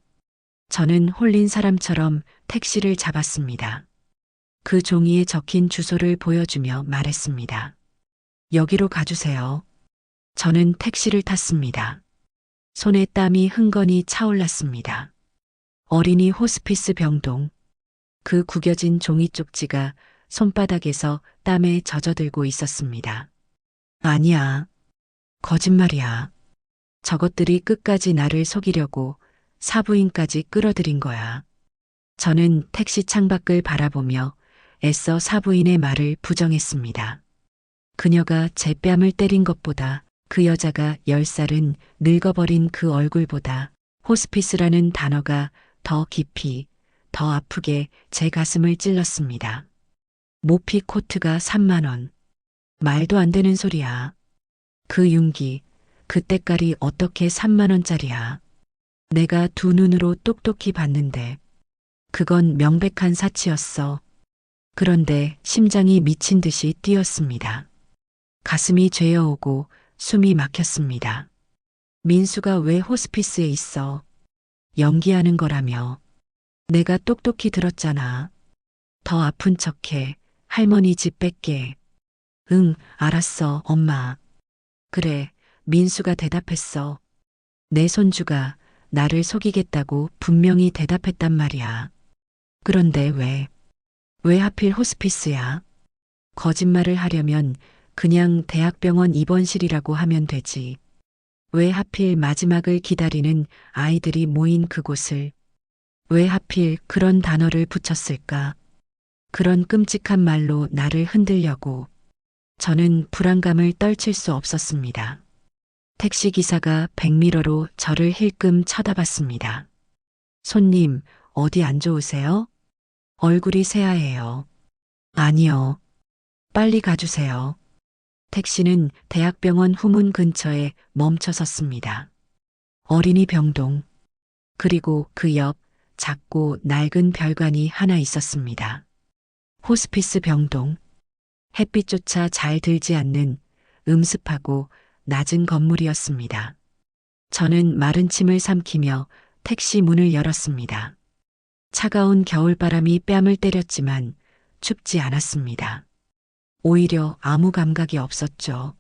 B: 저는 홀린 사람처럼 택시를 잡았습니다. 그 종이에 적힌 주소를 보여주며 말했습니다. 여기로 가주세요. 저는 택시를 탔습니다. 손에 땀이 흥건히 차올랐습니다. 어린이 호스피스 병동. 그 구겨진 종이 쪽지가 손바닥에서 땀에 젖어들고 있었습니다. 아니야. 거짓말이야. 저것들이 끝까지 나를 속이려고 사부인까지 끌어들인 거야. 저는 택시 창밖을 바라보며 애써 사부인의 말을 부정했습니다. 그녀가 제 뺨을 때린 것보다 그 여자가 10살은 늙어버린 그 얼굴보다 호스피스라는 단어가 더 깊이, 더 아프게 제 가슴을 찔렀습니다. 모피 코트가 3만 원. 말도 안 되는 소리야. 그 윤기, 그 때깔이 어떻게 3만 원짜리야. 내가 두 눈으로 똑똑히 봤는데 그건 명백한 사치였어. 그런데 심장이 미친 듯이 뛰었습니다. 가슴이 죄어오고 숨이 막혔습니다. 민수가 왜 호스피스에 있어? 연기하는 거라며. 내가 똑똑히 들었잖아. 더 아픈 척해. 할머니 집 뺄게. 응, 알았어, 엄마. 그래, 민수가 대답했어. 내 손주가 나를 속이겠다고 분명히 대답했단 말이야. 그런데 왜 하필 호스피스야? 거짓말을 하려면 그냥 대학병원 입원실이라고 하면 되지. 왜 하필 마지막을 기다리는 아이들이 모인 그곳을, 왜 하필 그런 단어를 붙였을까? 그런 끔찍한 말로 나를 흔들려고. 저는 불안감을 떨칠 수 없었습니다. 택시기사가 백미러로 저를 힐끔 쳐다봤습니다. 손님, 어디 안 좋으세요? 얼굴이 새하얘요. 아니요. 빨리 가주세요. 택시는 대학병원 후문 근처에 멈춰 섰습니다. 어린이 병동. 그리고 그 옆 작고 낡은 별관이 하나 있었습니다. 호스피스 병동. 햇빛조차 잘 들지 않는 음습하고 낮은 건물이었습니다. 저는 마른 침을 삼키며 택시 문을 열었습니다. 차가운 겨울바람이 뺨을 때렸지만 춥지 않았습니다. 오히려 아무 감각이 없었죠.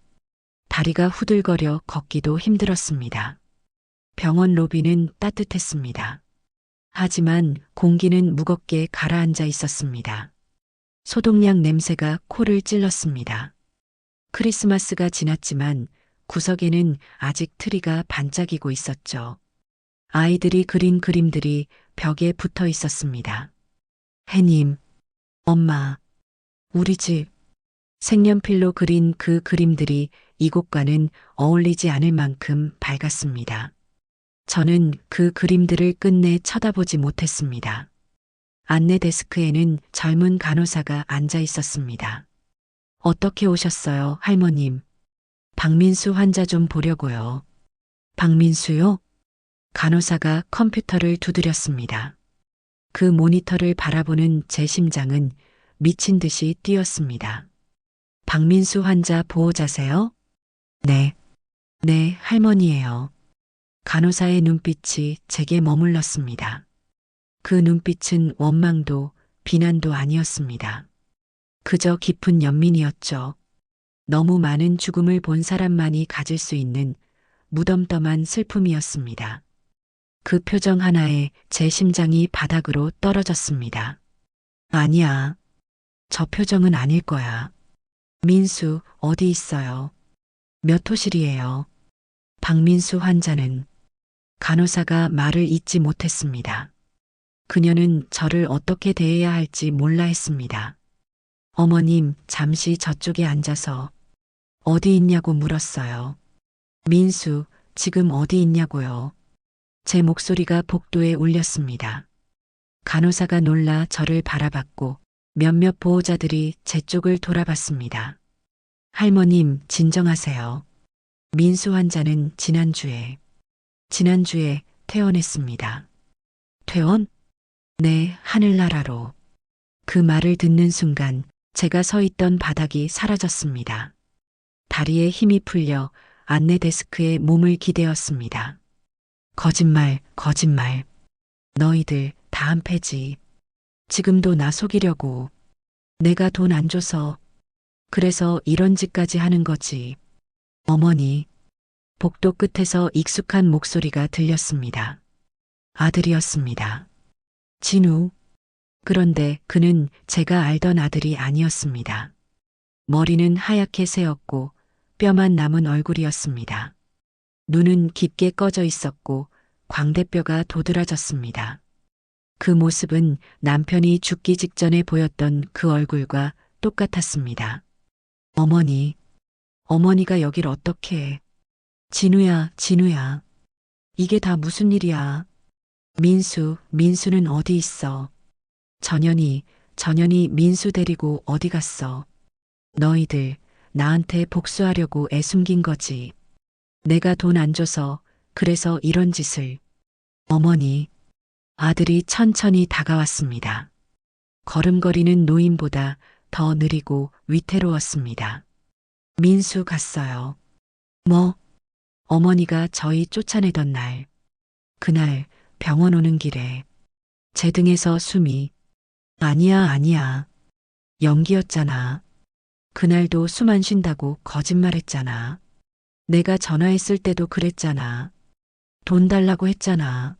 B: 다리가 후들거려 걷기도 힘들었습니다. 병원 로비는 따뜻했습니다. 하지만 공기는 무겁게 가라앉아 있었습니다. 소독약 냄새가 코를 찔렀습니다. 크리스마스가 지났지만 구석에는 아직 트리가 반짝이고 있었죠. 아이들이 그린 그림들이 벽에 붙어 있었습니다. 해님, 엄마, 우리 집. 색연필로 그린 그 그림들이 이곳과는 어울리지 않을 만큼 밝았습니다. 저는 그 그림들을 끝내 쳐다보지 못했습니다. 안내 데스크에는 젊은 간호사가 앉아 있었습니다. 어떻게 오셨어요, 할머님? 박민수 환자 좀 보려고요. 박민수요? 간호사가 컴퓨터를 두드렸습니다. 그 모니터를 바라보는 제 심장은 미친 듯이 뛰었습니다. 박민수 환자 보호자세요? 네. 네, 할머니예요. 간호사의 눈빛이 제게 머물렀습니다. 그 눈빛은 원망도 비난도 아니었습니다. 그저 깊은 연민이었죠. 너무 많은 죽음을 본 사람만이 가질 수 있는 무덤덤한 슬픔이었습니다. 그 표정 하나에 제 심장이 바닥으로 떨어졌습니다. 아니야. 저 표정은 아닐 거야. 민수, 어디 있어요? 몇 호실이에요? 박민수 환자는 간호사가 말을 잇지 못했습니다. 그녀는 저를 어떻게 대해야 할지 몰라 했습니다. 어머님, 잠시 저쪽에 앉아서 어디 있냐고 물었어요. 민수, 지금 어디 있냐고요? 제 목소리가 복도에 울렸습니다. 간호사가 놀라 저를 바라봤고 몇몇 보호자들이 제 쪽을 돌아봤습니다. 할머님, 진정하세요. 민수 환자는 지난주에 퇴원했습니다. 퇴원? 네, 하늘나라로. 그 말을 듣는 순간 제가 서 있던 바닥이 사라졌습니다. 다리에 힘이 풀려 안내 데스크에 몸을 기대었습니다. 거짓말, 거짓말. 너희들 다 한패지. 지금도 나 속이려고. 내가 돈 안 줘서. 그래서 이런 짓까지 하는 거지. 어머니. 복도 끝에서 익숙한 목소리가 들렸습니다. 아들이었습니다. 진우. 그런데 그는 제가 알던 아들이 아니었습니다. 머리는 하얗게 새었고 뼈만 남은 얼굴이었습니다. 눈은 깊게 꺼져 있었고 광대뼈가 도드라졌습니다. 그 모습은 남편이 죽기 직전에 보였던 그 얼굴과 똑같았습니다. 어머니, 어머니가 여길 어떻게 해? 진우야, 진우야. 이게 다 무슨 일이야? 민수는 어디 있어? 전현이 민수 데리고 어디 갔어? 너희들 나한테 복수하려고 애숨긴 거지. 내가 돈 안 줘서 그래서 이런 짓을. 어머니, 아들이 천천히 다가왔습니다. 걸음걸이는 노인보다 더 느리고 위태로웠습니다. 민수 갔어요. 뭐? 어머니가 저희 쫓아내던 날. 그날 병원 오는 길에 제 등에서 숨이. 아니야. 연기였잖아. 그날도 숨 안 쉰다고 거짓말했잖아. 내가 전화했을 때도 그랬잖아. 돈 달라고 했잖아.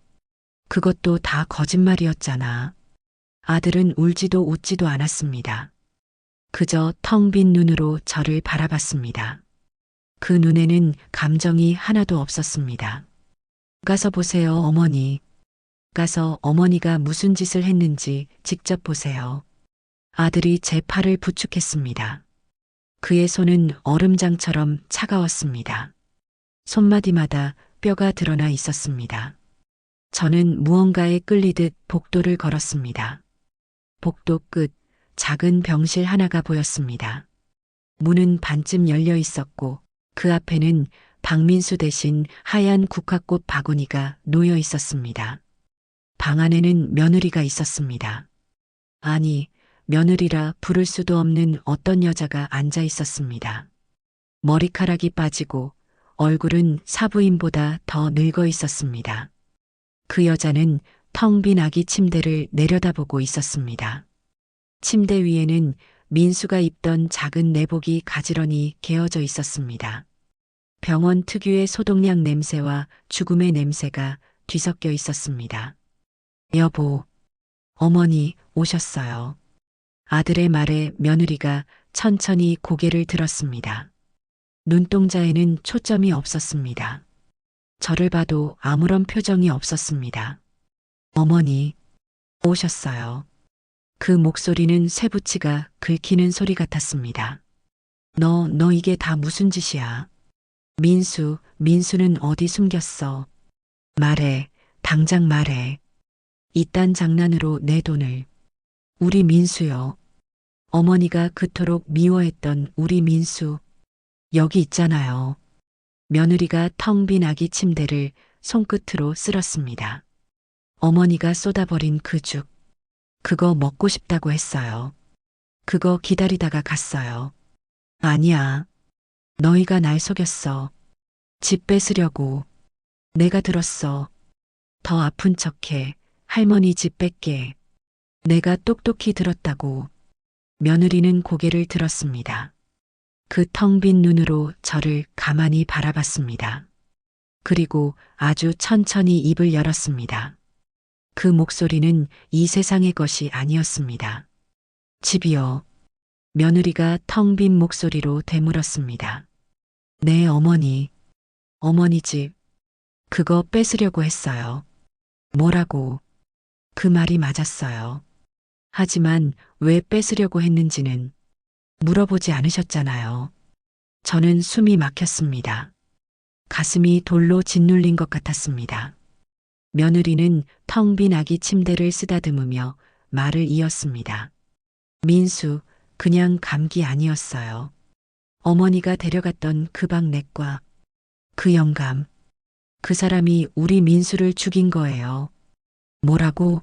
B: 그것도 다 거짓말이었잖아. 아들은 울지도 웃지도 않았습니다. 그저 텅 빈 눈으로 저를 바라봤습니다. 그 눈에는 감정이 하나도 없었습니다. 가서 보세요, 어머니. 가서 어머니가 무슨 짓을 했는지 직접 보세요. 아들이 제 팔을 부축했습니다. 그의 손은 얼음장처럼 차가웠습니다. 손마디마다 뼈가 드러나 있었습니다. 저는 무언가에 끌리듯 복도를 걸었습니다. 복도 끝 작은 병실 하나가 보였습니다. 문은 반쯤 열려 있었고 그 앞에는 박민수 대신 하얀 국화꽃 바구니가 놓여 있었습니다. 방 안에는 며느리가 있었습니다. 아니, 며느리라 부를 수도 없는 어떤 여자가 앉아 있었습니다. 머리카락이 빠지고 얼굴은 사부인보다 더 늙어 있었습니다. 그 여자는 텅 빈 아기 침대를 내려다보고 있었습니다. 침대 위에는 민수가 입던 작은 내복이 가지런히 개어져 있었습니다. 병원 특유의 소독약 냄새와 죽음의 냄새가 뒤섞여 있었습니다. 여보, 어머니 오셨어요. 아들의 말에 며느리가 천천히 고개를 들었습니다. 눈동자에는 초점이 없었습니다. 저를 봐도 아무런 표정이 없었습니다. 어머니, 오셨어요. 그 목소리는 쇠붙이가 긁히는 소리 같았습니다. 너 이게 다 무슨 짓이야? 민수는 어디 숨겼어? 말해, 당장 말해. 이딴 장난으로 내 돈을. 우리 민수요. 어머니가 그토록 미워했던 우리 민수. 여기 있잖아요. 며느리가 텅 빈 아기 침대를 손끝으로 쓸었습니다. 어머니가 쏟아버린 그 죽. 그거 먹고 싶다고 했어요. 그거 기다리다가 갔어요. 아니야. 너희가 날 속였어. 집 뺏으려고. 내가 들었어. 더 아픈 척해. 할머니 집 뺏게. 내가 똑똑히 들었다고. 며느리는 고개를 들었습니다. 그 텅 빈 눈으로 저를 가만히 바라봤습니다. 그리고 아주 천천히 입을 열었습니다. 그 목소리는 이 세상의 것이 아니었습니다. 집이요. 며느리가 텅 빈 목소리로 되물었습니다. 네, 어머니. 어머니 집. 그거 뺏으려고 했어요. 뭐라고? 그 말이 맞았어요. 하지만 왜 뺏으려고 했는지는 물어보지 않으셨잖아요. 저는 숨이 막혔습니다. 가슴이 돌로 짓눌린 것 같았습니다. 며느리는 텅 빈 아기 침대를 쓰다듬으며 말을 이었습니다. 민수, 그냥 감기 아니었어요. 어머니가 데려갔던 그 방 내과, 그 영감, 그 사람이 우리 민수를 죽인 거예요. 뭐라고?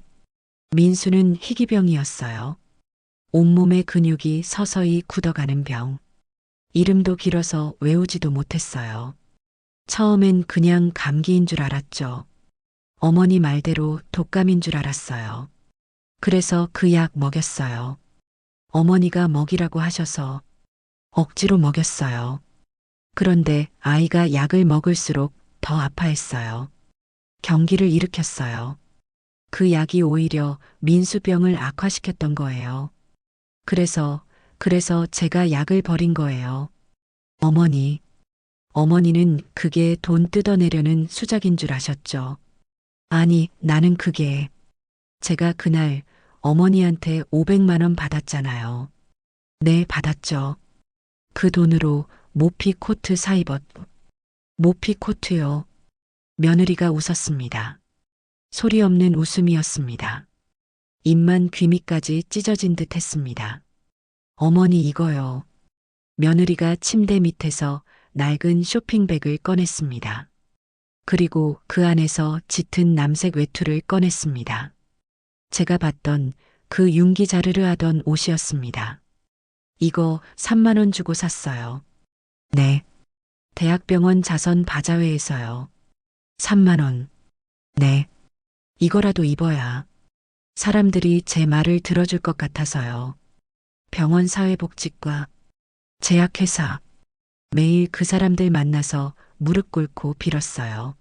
B: 민수는 희귀병이었어요. 온몸의 근육이 서서히 굳어가는 병. 이름도 길어서 외우지도 못했어요. 처음엔 그냥 감기인 줄 알았죠. 어머니 말대로 독감인 줄 알았어요. 그래서 그 약 먹였어요. 어머니가 먹이라고 하셔서 억지로 먹였어요. 그런데 아이가 약을 먹을수록 더 아파했어요. 경기를 일으켰어요. 그 약이 오히려 민수병을 악화시켰던 거예요. 그래서 제가 약을 버린 거예요. 어머니는 그게 돈 뜯어내려는 수작인 줄 아셨죠? 아니, 나는 그게 제가 그날 어머니한테 500만 원 받았잖아요. 네, 받았죠. 그 돈으로 모피 코트 사 입었고. 모피 코트요. 며느리가 웃었습니다. 소리 없는 웃음이었습니다. 입만 귀밑까지 찢어진 듯 했습니다. 어머니 이거요. 며느리가 침대 밑에서 낡은 쇼핑백을 꺼냈습니다. 그리고 그 안에서 짙은 남색 외투를 꺼냈습니다. 제가 봤던 그 윤기 자르르 하던 옷이었습니다. 이거 3만 원 주고 샀어요. 네. 대학병원 자선 바자회에서요. 3만 원. 네. 이거라도 입어야 사람들이 제 말을 들어줄 것 같아서요. 병원 사회복지과, 제약회사, 매일 그 사람들 만나서 무릎 꿇고 빌었어요.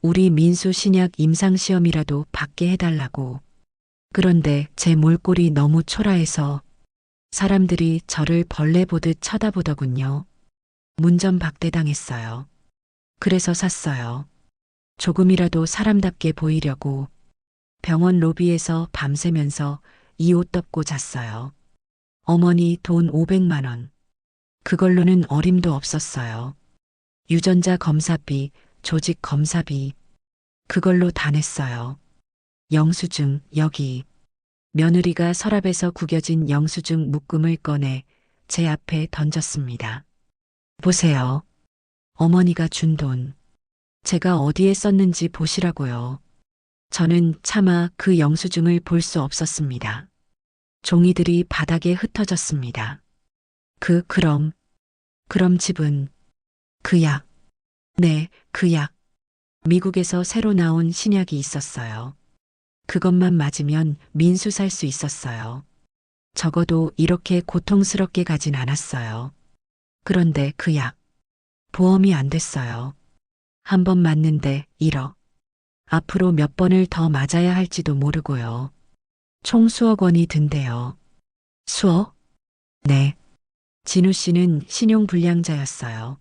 B: 우리 민수 신약 임상시험이라도 받게 해달라고. 그런데 제 몰골이 너무 초라해서 사람들이 저를 벌레 보듯 쳐다보더군요. 문전박대당했어요. 그래서 샀어요. 조금이라도 사람답게 보이려고 병원 로비에서 밤새면서 이 옷 덮고 잤어요. 어머니 돈 500만 원. 그걸로는 어림도 없었어요. 유전자 검사비, 조직 검사비. 그걸로 다 냈어요. 영수증, 여기. 며느리가 서랍에서 구겨진 영수증 묶음을 꺼내 제 앞에 던졌습니다. 보세요. 어머니가 준 돈. 제가 어디에 썼는지 보시라고요. 저는 차마 그 영수증을 볼 수 없었습니다. 종이들이 바닥에 흩어졌습니다. 그럼 집은 그 약. 네, 그 약. 미국에서 새로 나온 신약이 있었어요. 그것만 맞으면 민수 살 수 있었어요. 적어도 이렇게 고통스럽게 가진 않았어요. 그런데 그 약. 보험이 안 됐어요. 한 번 맞는데 1억. 앞으로 몇 번을 더 맞아야 할지도 모르고요. 총 수억 원이 든대요. 수억? 네. 진우 씨는 신용불량자였어요.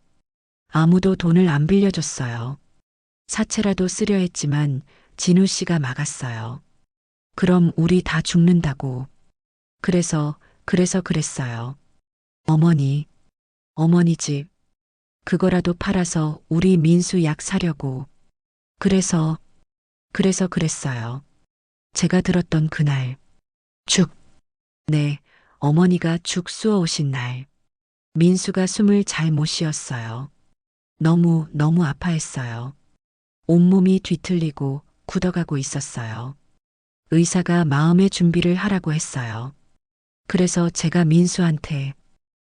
B: 아무도 돈을 안 빌려줬어요. 사채라도 쓰려 했지만 진우 씨가 막았어요. 그럼 우리 다 죽는다고. 그래서 그랬어요. 어머니 집. 그거라도 팔아서 우리 민수 약 사려고. 그래서 그랬어요. 제가 들었던 그날. 죽. 네, 어머니가 죽 쑤어 오신 날. 민수가 숨을 잘 못 쉬었어요. 너무 아파했어요. 온몸이 뒤틀리고 굳어가고 있었어요. 의사가 마음의 준비를 하라고 했어요. 그래서 제가 민수한테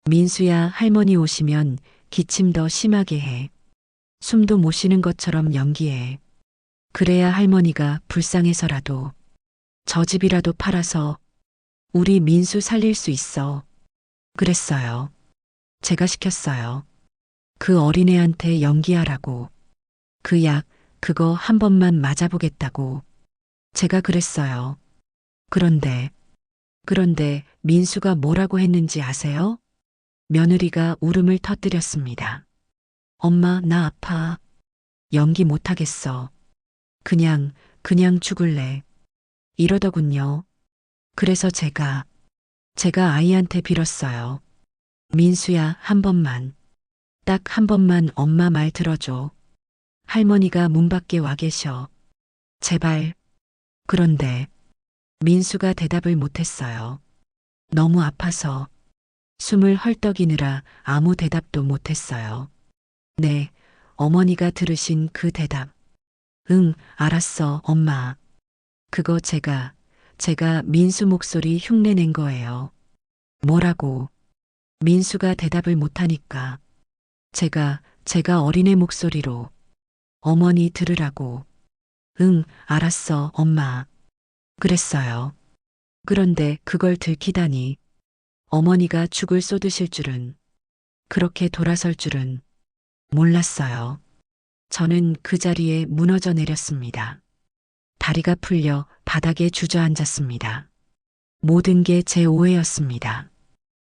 B: 민수야 할머니 오시면 기침 더 심하게 해. 숨도 못 쉬는 것처럼 연기해. 그래야 할머니가 불쌍해서라도 저 집이라도 팔아서 우리 민수 살릴 수 있어. 그랬어요. 제가 시켰어요. 그 어린애한테 연기하라고. 그 약, 그거 한 번만 맞아보겠다고. 제가 그랬어요. 그런데 민수가 뭐라고 했는지 아세요? 며느리가 울음을 터뜨렸습니다. 엄마, 나 아파. 연기 못하겠어. 그냥 죽을래. 이러더군요. 그래서 제가 아이한테 빌었어요. 민수야, 한 번만. 딱 한 번만 엄마 말 들어줘. 할머니가 문 밖에 와 계셔. 제발. 그런데 민수가 대답을 못했어요. 너무 아파서 숨을 헐떡이느라 아무 대답도 못했어요. 네, 어머니가 들으신 그 대답. 응, 알았어, 엄마. 그거 제가 민수 목소리 흉내낸 거예요. 뭐라고? 민수가 대답을 못하니까. 제가 어린애 목소리로. 어머니 들으라고. 응, 알았어, 엄마. 그랬어요. 그런데 그걸 들키다니. 어머니가 죽을 쏟으실 줄은, 그렇게 돌아설 줄은 몰랐어요. 저는 그 자리에 무너져 내렸습니다. 다리가 풀려 바닥에 주저앉았습니다. 모든 게 제 오해였습니다.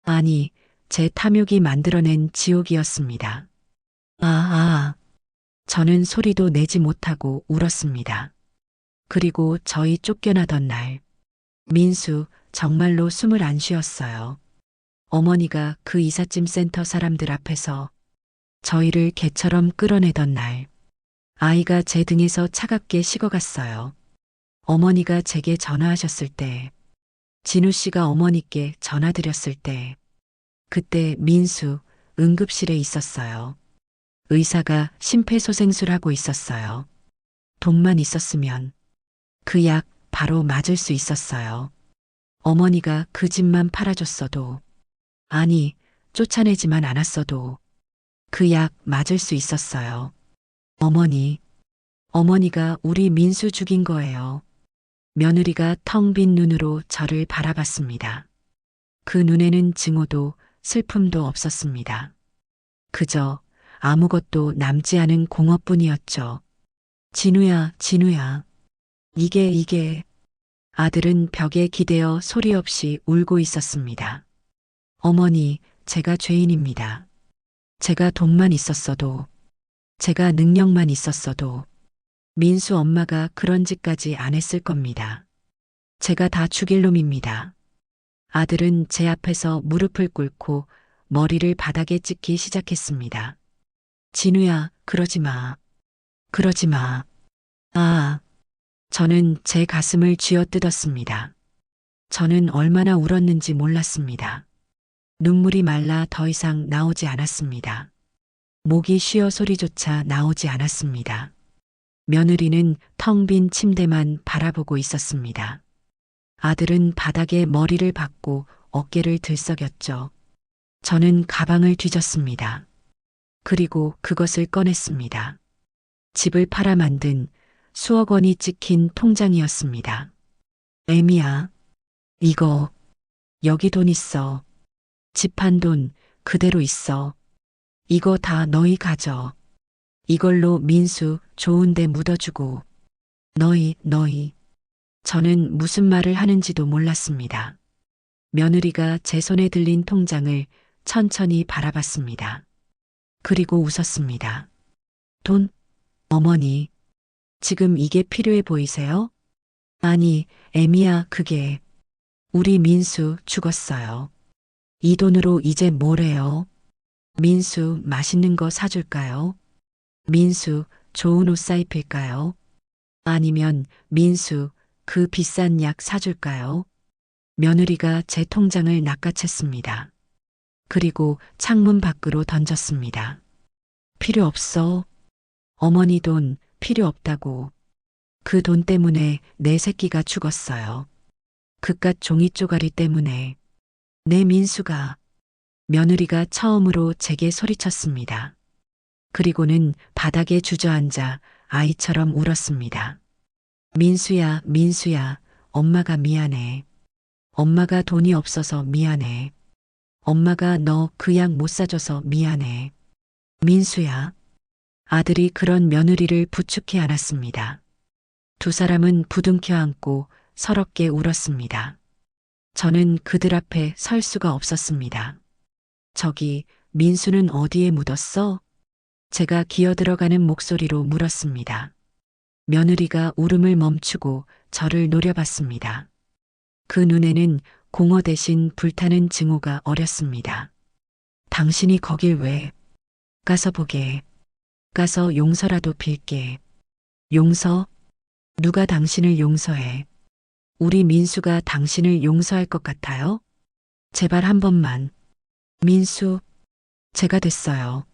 B: 아니, 제 탐욕이 만들어낸 지옥이었습니다. 저는 소리도 내지 못하고 울었습니다. 그리고 저희 쫓겨나던 날, 민수 정말로 숨을 안 쉬었어요. 어머니가 그 이삿짐 센터 사람들 앞에서 저희를 개처럼 끌어내던 날, 아이가 제 등에서 차갑게 식어갔어요. 어머니가 제게 전화하셨을 때, 진우 씨가 어머니께 전화드렸을 때, 그때 민수 응급실에 있었어요. 의사가 심폐소생술하고 있었어요. 돈만 있었으면 그 약 바로 맞을 수 있었어요. 어머니가 그 집만 팔아줬어도, 아니, 쫓아내지만 않았어도 그 약 맞을 수 있었어요. 어머니가 우리 민수 죽인 거예요. 며느리가 텅 빈 눈으로 저를 바라봤습니다. 그 눈에는 증오도 슬픔도 없었습니다. 그저 아무것도 남지 않은 공허뿐이었죠. 진우야. 이게. 아들은 벽에 기대어 소리 없이 울고 있었습니다. 어머니, 제가 죄인입니다. 제가 돈만 있었어도, 제가 능력만 있었어도, 민수 엄마가 그런 짓까지 안 했을 겁니다. 제가 다 죽일 놈입니다. 아들은 제 앞에서 무릎을 꿇고 머리를 바닥에 찍기 시작했습니다. 진우야, 그러지 마. 그러지 마. 저는 제 가슴을 쥐어뜯었습니다. 저는 얼마나 울었는지 몰랐습니다. 눈물이 말라 더 이상 나오지 않았습니다. 목이 쉬어 소리조차 나오지 않았습니다. 며느리는 텅 빈 침대만 바라보고 있었습니다. 아들은 바닥에 머리를 박고 어깨를 들썩였죠. 저는 가방을 뒤졌습니다. 그리고 그것을 꺼냈습니다. 집을 팔아 만든 수억 원이 찍힌 통장이었습니다. 애미야, 이거, 여기 돈 있어. 집 판 돈 그대로 있어. 이거 다 너희 가져. 이걸로 민수 좋은 데 묻어주고. 너희. 저는 무슨 말을 하는지도 몰랐습니다. 며느리가 제 손에 들린 통장을 천천히 바라봤습니다. 그리고 웃었습니다. 돈? 어머니, 지금 이게 필요해 보이세요? 아니, 애미야, 그게. 우리 민수 죽었어요. 이 돈으로 이제 뭘 해요? 민수 맛있는 거 사줄까요? 민수 좋은 옷 사입힐까요? 아니면 민수 그 비싼 약 사줄까요? 며느리가 제 통장을 낚아챘습니다. 그리고 창문 밖으로 던졌습니다. 필요 없어. 어머니 돈 필요 없다고. 그 돈 때문에 내 새끼가 죽었어요. 그깟 종이 쪼가리 때문에. 내 민수가. 며느리가 처음으로 제게 소리쳤습니다. 그리고는 바닥에 주저앉아 아이처럼 울었습니다. 민수야, 민수야, 엄마가 미안해. 엄마가 돈이 없어서 미안해. 엄마가 너 그 약 못 사줘서 미안해. 민수야. 아들이 그런 며느리를 부축해 안았습니다. 두 사람은 부둥켜 안고 서럽게 울었습니다. 저는 그들 앞에 설 수가 없었습니다. 저기, 민수는 어디에 묻었어? 제가 기어들어가는 목소리로 물었습니다. 며느리가 울음을 멈추고 저를 노려봤습니다. 그 눈에는 공허 대신 불타는 증오가 어렸습니다. 당신이 거길 왜? 가서 보게. 가서 용서라도 빌게. 용서? 누가 당신을 용서해? 우리 민수가 당신을 용서할 것 같아요? 제발 한 번만. 민수, 제가 됐어요.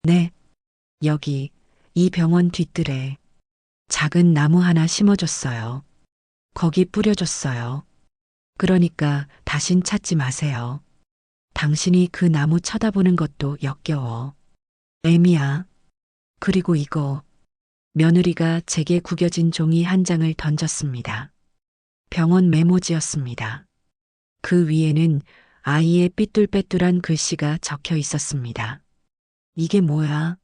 B: 네. 여기, 이 병원 뒤뜰에 작은 나무 하나 심어줬어요. 거기 뿌려줬어요. 그러니까 다신 찾지 마세요. 당신이 그 나무 쳐다보는 것도 역겨워. 애미야. 그리고 이거. 며느리가 제게 구겨진 종이 한 장을 던졌습니다. 병원 메모지였습니다. 그 위에는 아이의 삐뚤빼뚤한 글씨가 적혀 있었습니다. 이게 뭐야?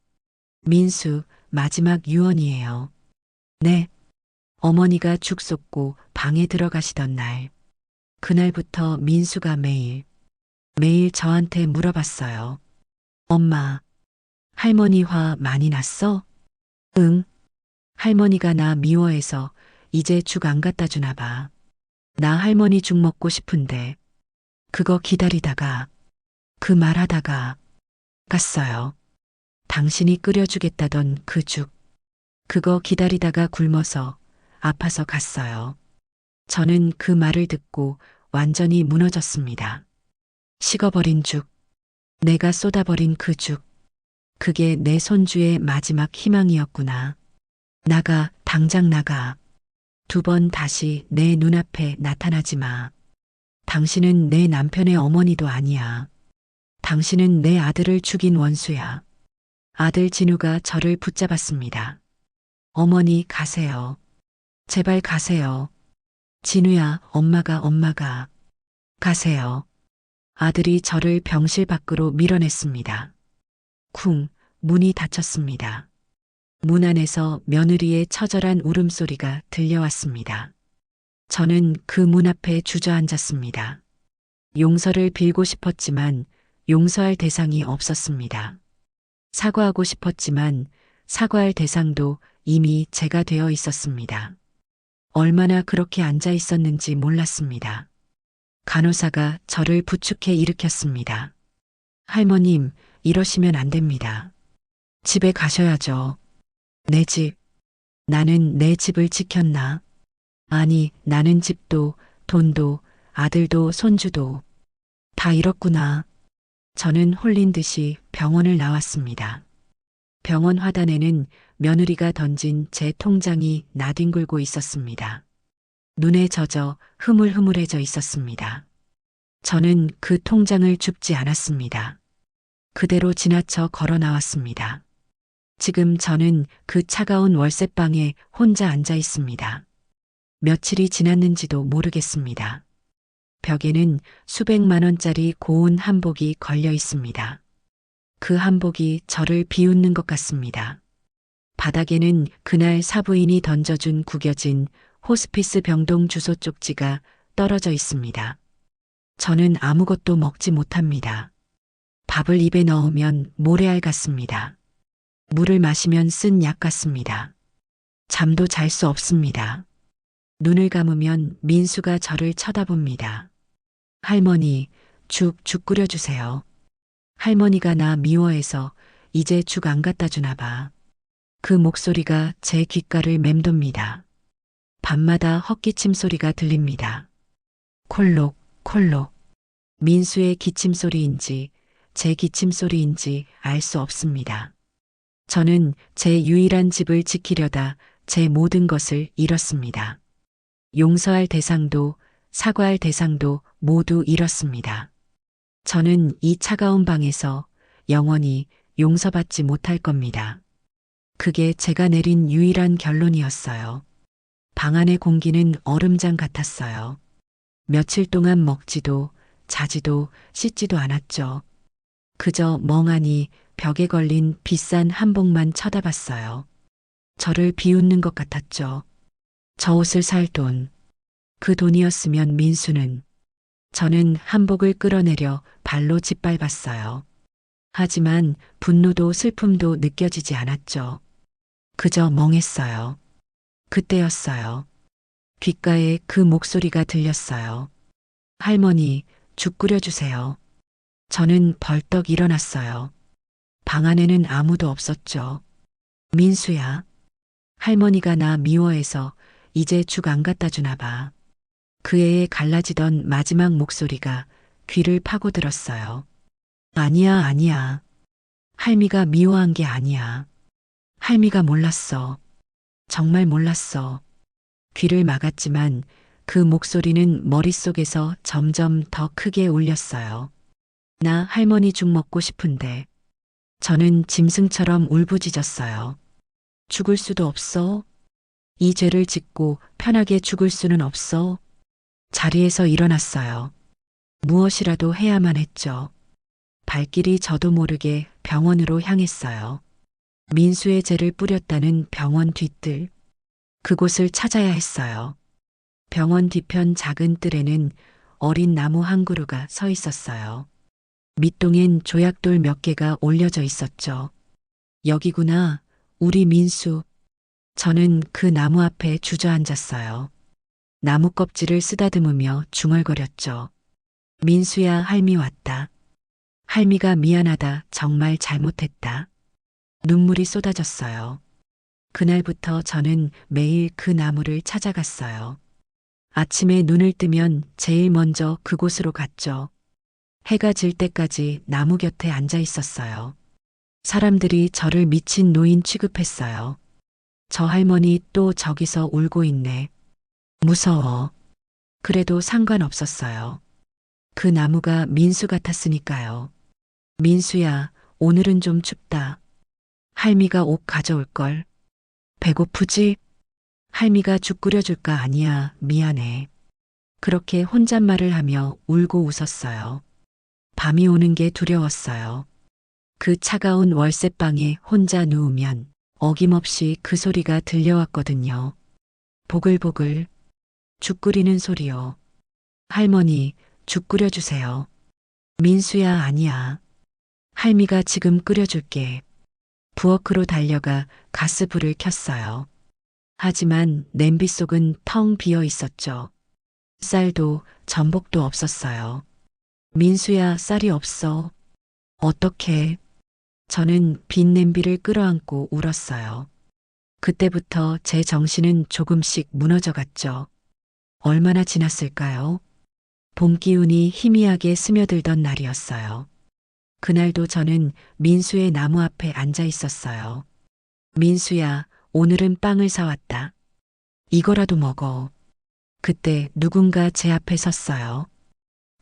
B: 민수, 마지막 유언이에요. 네. 어머니가 죽 쏟고 방에 들어가시던 날. 그날부터 민수가 매일 저한테 물어봤어요. 엄마, 할머니 화 많이 났어? 응. 할머니가 나 미워해서 이제 죽 안 갖다 주나 봐. 나 할머니 죽 먹고 싶은데 그거 기다리다가 그 말하다가 갔어요. 당신이 끓여주겠다던 그 죽. 그거 기다리다가 굶어서 아파서 갔어요. 저는 그 말을 듣고 완전히 무너졌습니다. 식어버린 죽. 내가 쏟아버린 그 죽. 그게 내 손주의 마지막 희망이었구나. 나가, 당장 나가. 두 번 다시 내 눈앞에 나타나지 마. 당신은 내 남편의 어머니도 아니야. 당신은 내 아들을 죽인 원수야. 아들 진우가 저를 붙잡았습니다. 어머니 가세요. 제발 가세요. 진우야, 엄마가 가세요. 아들이 저를 병실 밖으로 밀어냈습니다. 쿵, 문이 닫혔습니다. 문 안에서 며느리의 처절한 울음소리가 들려왔습니다. 저는 그 문 앞에 주저앉았습니다. 용서를 빌고 싶었지만 용서할 대상이 없었습니다. 사과하고 싶었지만 사과할 대상도 이미 제가 되어 있었습니다. 얼마나 그렇게 앉아 있었는지 몰랐습니다. 간호사가 저를 부축해 일으켰습니다. 할머님, 이러시면 안 됩니다. 집에 가셔야죠. 내 집. 나는 내 집을 지켰나? 아니, 나는 집도, 돈도, 아들도, 손주도 다 잃었구나. 저는 홀린 듯이 병원을 나왔습니다. 병원 화단에는 며느리가 던진 제 통장이 나뒹굴고 있었습니다. 눈에 젖어 흐물흐물해져 있었습니다. 저는 그 통장을 줍지 않았습니다. 그대로 지나쳐 걸어 나왔습니다. 지금 저는 그 차가운 월세방에 혼자 앉아 있습니다. 며칠이 지났는지도 모르겠습니다. 벽에는 수백만 원짜리 고운 한복이 걸려 있습니다. 그 한복이 저를 비웃는 것 같습니다. 바닥에는 그날 사부인이 던져준 구겨진 호스피스 병동 주소 쪽지가 떨어져 있습니다. 저는 아무것도 먹지 못합니다. 밥을 입에 넣으면 모래알 같습니다. 물을 마시면 쓴 약 같습니다. 잠도 잘 수 없습니다. 눈을 감으면 민수가 저를 쳐다봅니다. 할머니, 죽 끓여주세요. 할머니가 나 미워해서 이제 죽 안 갖다 주나 봐. 그 목소리가 제 귓가를 맴돕니다. 밤마다 헛기침 소리가 들립니다. 콜록, 콜록. 민수의 기침 소리인지 제 기침 소리인지 알 수 없습니다. 저는 제 유일한 집을 지키려다 제 모든 것을 잃었습니다. 용서할 대상도 사과할 대상도 모두 잃었습니다. 저는 이 차가운 방에서 영원히 용서받지 못할 겁니다. 그게 제가 내린 유일한 결론이었어요. 방 안의 공기는 얼음장 같았어요. 며칠 동안 먹지도 자지도 씻지도 않았죠. 그저 멍하니 벽에 걸린 비싼 한복만 쳐다봤어요. 저를 비웃는 것 같았죠. 저 옷을 살 돈. 그 돈이었으면 민수는. 저는 한복을 끌어내려 발로 짓밟았어요. 하지만 분노도 슬픔도 느껴지지 않았죠. 그저 멍했어요. 그때였어요. 귓가에 그 목소리가 들렸어요. 할머니, 죽 끓여주세요. 저는 벌떡 일어났어요. 방 안에는 아무도 없었죠. 민수야. 할머니가 나 미워해서 이제 죽 안 갖다 주나 봐. 그 애에 갈라지던 마지막 목소리가 귀를 파고들었어요. 아니야, 아니야. 할미가 미워한 게 아니야. 할미가 몰랐어. 정말 몰랐어. 귀를 막았지만 그 목소리는 머릿속에서 점점 더 크게 울렸어요. 나 할머니 죽 먹고 싶은데. 저는 짐승처럼 울부짖었어요. 죽을 수도 없어. 이 죄를 짓고 편하게 죽을 수는 없어. 자리에서 일어났어요. 무엇이라도 해야만 했죠. 발길이 저도 모르게 병원으로 향했어요. 민수의 죄를 뿌렸다는 병원 뒷뜰. 그곳을 찾아야 했어요. 병원 뒤편 작은 뜰에는 어린 나무 한 그루가 서 있었어요. 밑동엔 조약돌 몇 개가 올려져 있었죠. 여기구나, 우리 민수. 저는 그 나무 앞에 주저앉았어요. 나무 껍질을 쓰다듬으며 중얼거렸죠. 민수야, 할미 왔다. 할미가 미안하다, 정말 잘못했다. 눈물이 쏟아졌어요. 그날부터 저는 매일 그 나무를 찾아갔어요. 아침에 눈을 뜨면 제일 먼저 그곳으로 갔죠. 해가 질 때까지 나무 곁에 앉아 있었어요. 사람들이 저를 미친 노인 취급했어요. 저 할머니 또 저기서 울고 있네. 무서워. 그래도 상관없었어요. 그 나무가 민수 같았으니까요. 민수야, 오늘은 좀 춥다. 할미가 옷 가져올걸. 배고프지? 할미가 죽 끓여줄까? 아니야, 미안해. 그렇게 혼잣말을 하며 울고 웃었어요. 밤이 오는 게 두려웠어요. 그 차가운 월세방에 혼자 누우면 어김없이 그 소리가 들려왔거든요. 보글보글. 죽 끓이는 소리요. 할머니, 죽 끓여주세요. 민수야, 아니야. 할미가 지금 끓여줄게. 부엌으로 달려가 가스불을 켰어요. 하지만 냄비 속은 텅 비어 있었죠. 쌀도 전복도 없었어요. 민수야, 쌀이 없어. 어떡해. 저는 빈 냄비를 끌어안고 울었어요. 그때부터 제 정신은 조금씩 무너져 갔죠. 얼마나 지났을까요? 봄 기운이 희미하게 스며들던 날이었어요. 그날도 저는 민수의 나무 앞에 앉아 있었어요. 민수야, 오늘은 빵을 사왔다. 이거라도 먹어. 그때 누군가 제 앞에 섰어요.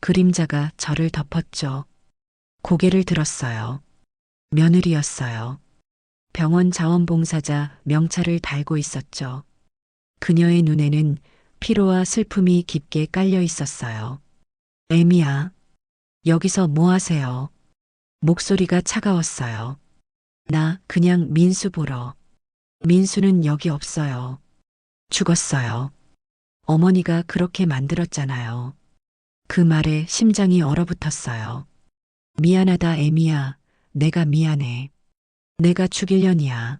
B: 그림자가 저를 덮었죠. 고개를 들었어요. 며느리였어요. 병원 자원봉사자 명찰을 달고 있었죠. 그녀의 눈에는 피로와 슬픔이 깊게 깔려 있었어요. 애미야, 여기서 뭐 하세요? 목소리가 차가웠어요. 나 그냥 민수 보러. 민수는 여기 없어요. 죽었어요. 어머니가 그렇게 만들었잖아요. 그 말에 심장이 얼어붙었어요. 미안하다, 애미야. 내가 미안해. 내가 죽일년이야.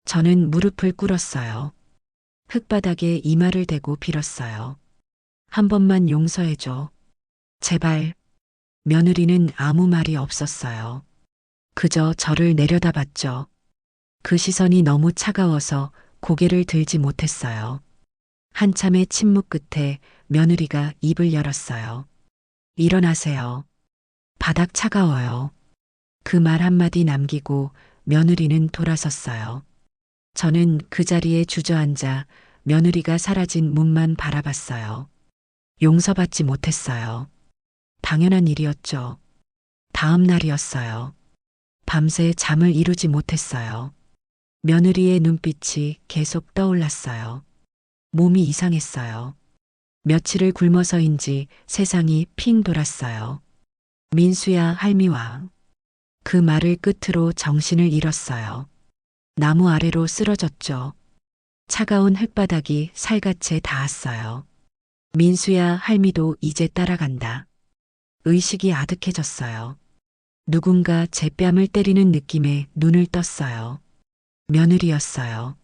B: 저는 무릎을 꿇었어요. 흙바닥에 이마를 대고 빌었어요. 한 번만 용서해줘. 제발. 며느리는 아무 말이 없었어요. 그저 저를 내려다봤죠. 그 시선이 너무 차가워서 고개를 들지 못했어요. 한참의 침묵 끝에 며느리가 입을 열었어요. 일어나세요. 바닥 차가워요. 그 말 한마디 남기고 며느리는 돌아섰어요. 저는 그 자리에 주저앉아 며느리가 사라진 문만 바라봤어요. 용서받지 못했어요. 당연한 일이었죠. 다음 날이었어요. 밤새 잠을 이루지 못했어요. 며느리의 눈빛이 계속 떠올랐어요. 몸이 이상했어요. 며칠을 굶어서인지 세상이 핑 돌았어요. 민수야, 할미와. 그 말을 끝으로 정신을 잃었어요. 나무 아래로 쓰러졌죠. 차가운 흙바닥이 살갗에 닿았어요. 민수야, 할미도 이제 따라간다. 의식이 아득해졌어요. 누군가 제 뺨을 때리는 느낌에 눈을 떴어요. 며느리였어요.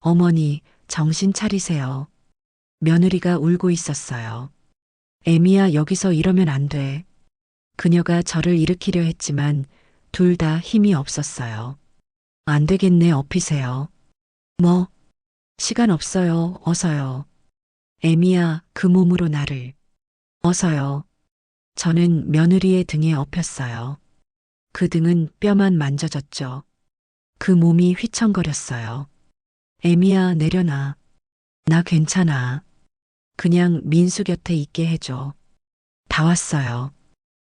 B: 어머니, 정신 차리세요. 며느리가 울고 있었어요. 애미야, 여기서 이러면 안 돼. 그녀가 저를 일으키려 했지만 둘 다 힘이 없었어요. 안 되겠네, 업히세요. 뭐? 시간 없어요, 어서요. 애미야, 그 몸으로 나를. 어서요. 저는 며느리의 등에 엎였어요. 그 등은 뼈만 만져졌죠. 그 몸이 휘청거렸어요. 애미야, 내려놔. 나 괜찮아. 그냥 민수 곁에 있게 해줘. 다 왔어요.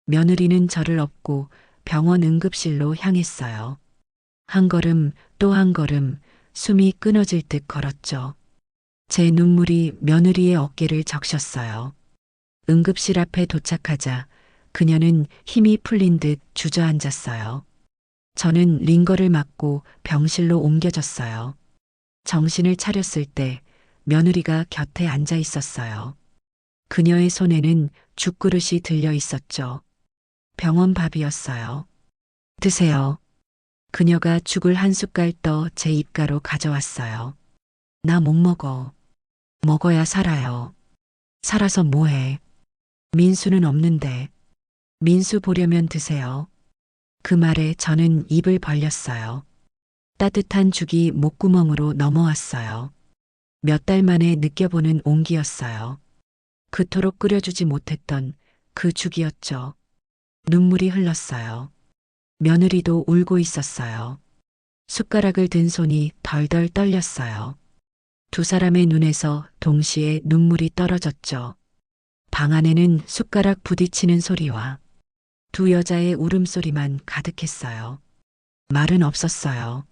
B: 며느리는 저를 업고 병원 응급실로 향했어요. 한 걸음 또 한 걸음 숨이 끊어질 듯 걸었죠. 제 눈물이 며느리의 어깨를 적셨어요. 응급실 앞에 도착하자 그녀는 힘이 풀린 듯 주저앉았어요. 저는 링거를 맞고 병실로 옮겨졌어요. 정신을 차렸을 때 며느리가 곁에 앉아 있었어요. 그녀의 손에는 죽그릇이 들려 있었죠. 병원 밥이었어요. 드세요. 그녀가 죽을 한 숟갈 떠 제 입가로 가져왔어요. 나 못 먹어. 먹어야 살아요. 살아서 뭐해. 민수는 없는데. 민수 보려면 드세요. 그 말에 저는 입을 벌렸어요. 따뜻한 죽이 목구멍으로 넘어왔어요. 몇 달 만에 느껴보는 온기였어요. 그토록 끓여주지 못했던 그 죽이었죠. 눈물이 흘렀어요. 며느리도 울고 있었어요. 숟가락을 든 손이 덜덜 떨렸어요. 두 사람의 눈에서 동시에 눈물이 떨어졌죠. 방 안에는 숟가락 부딪히는 소리와 두 여자의 울음소리만 가득했어요. 말은 없었어요.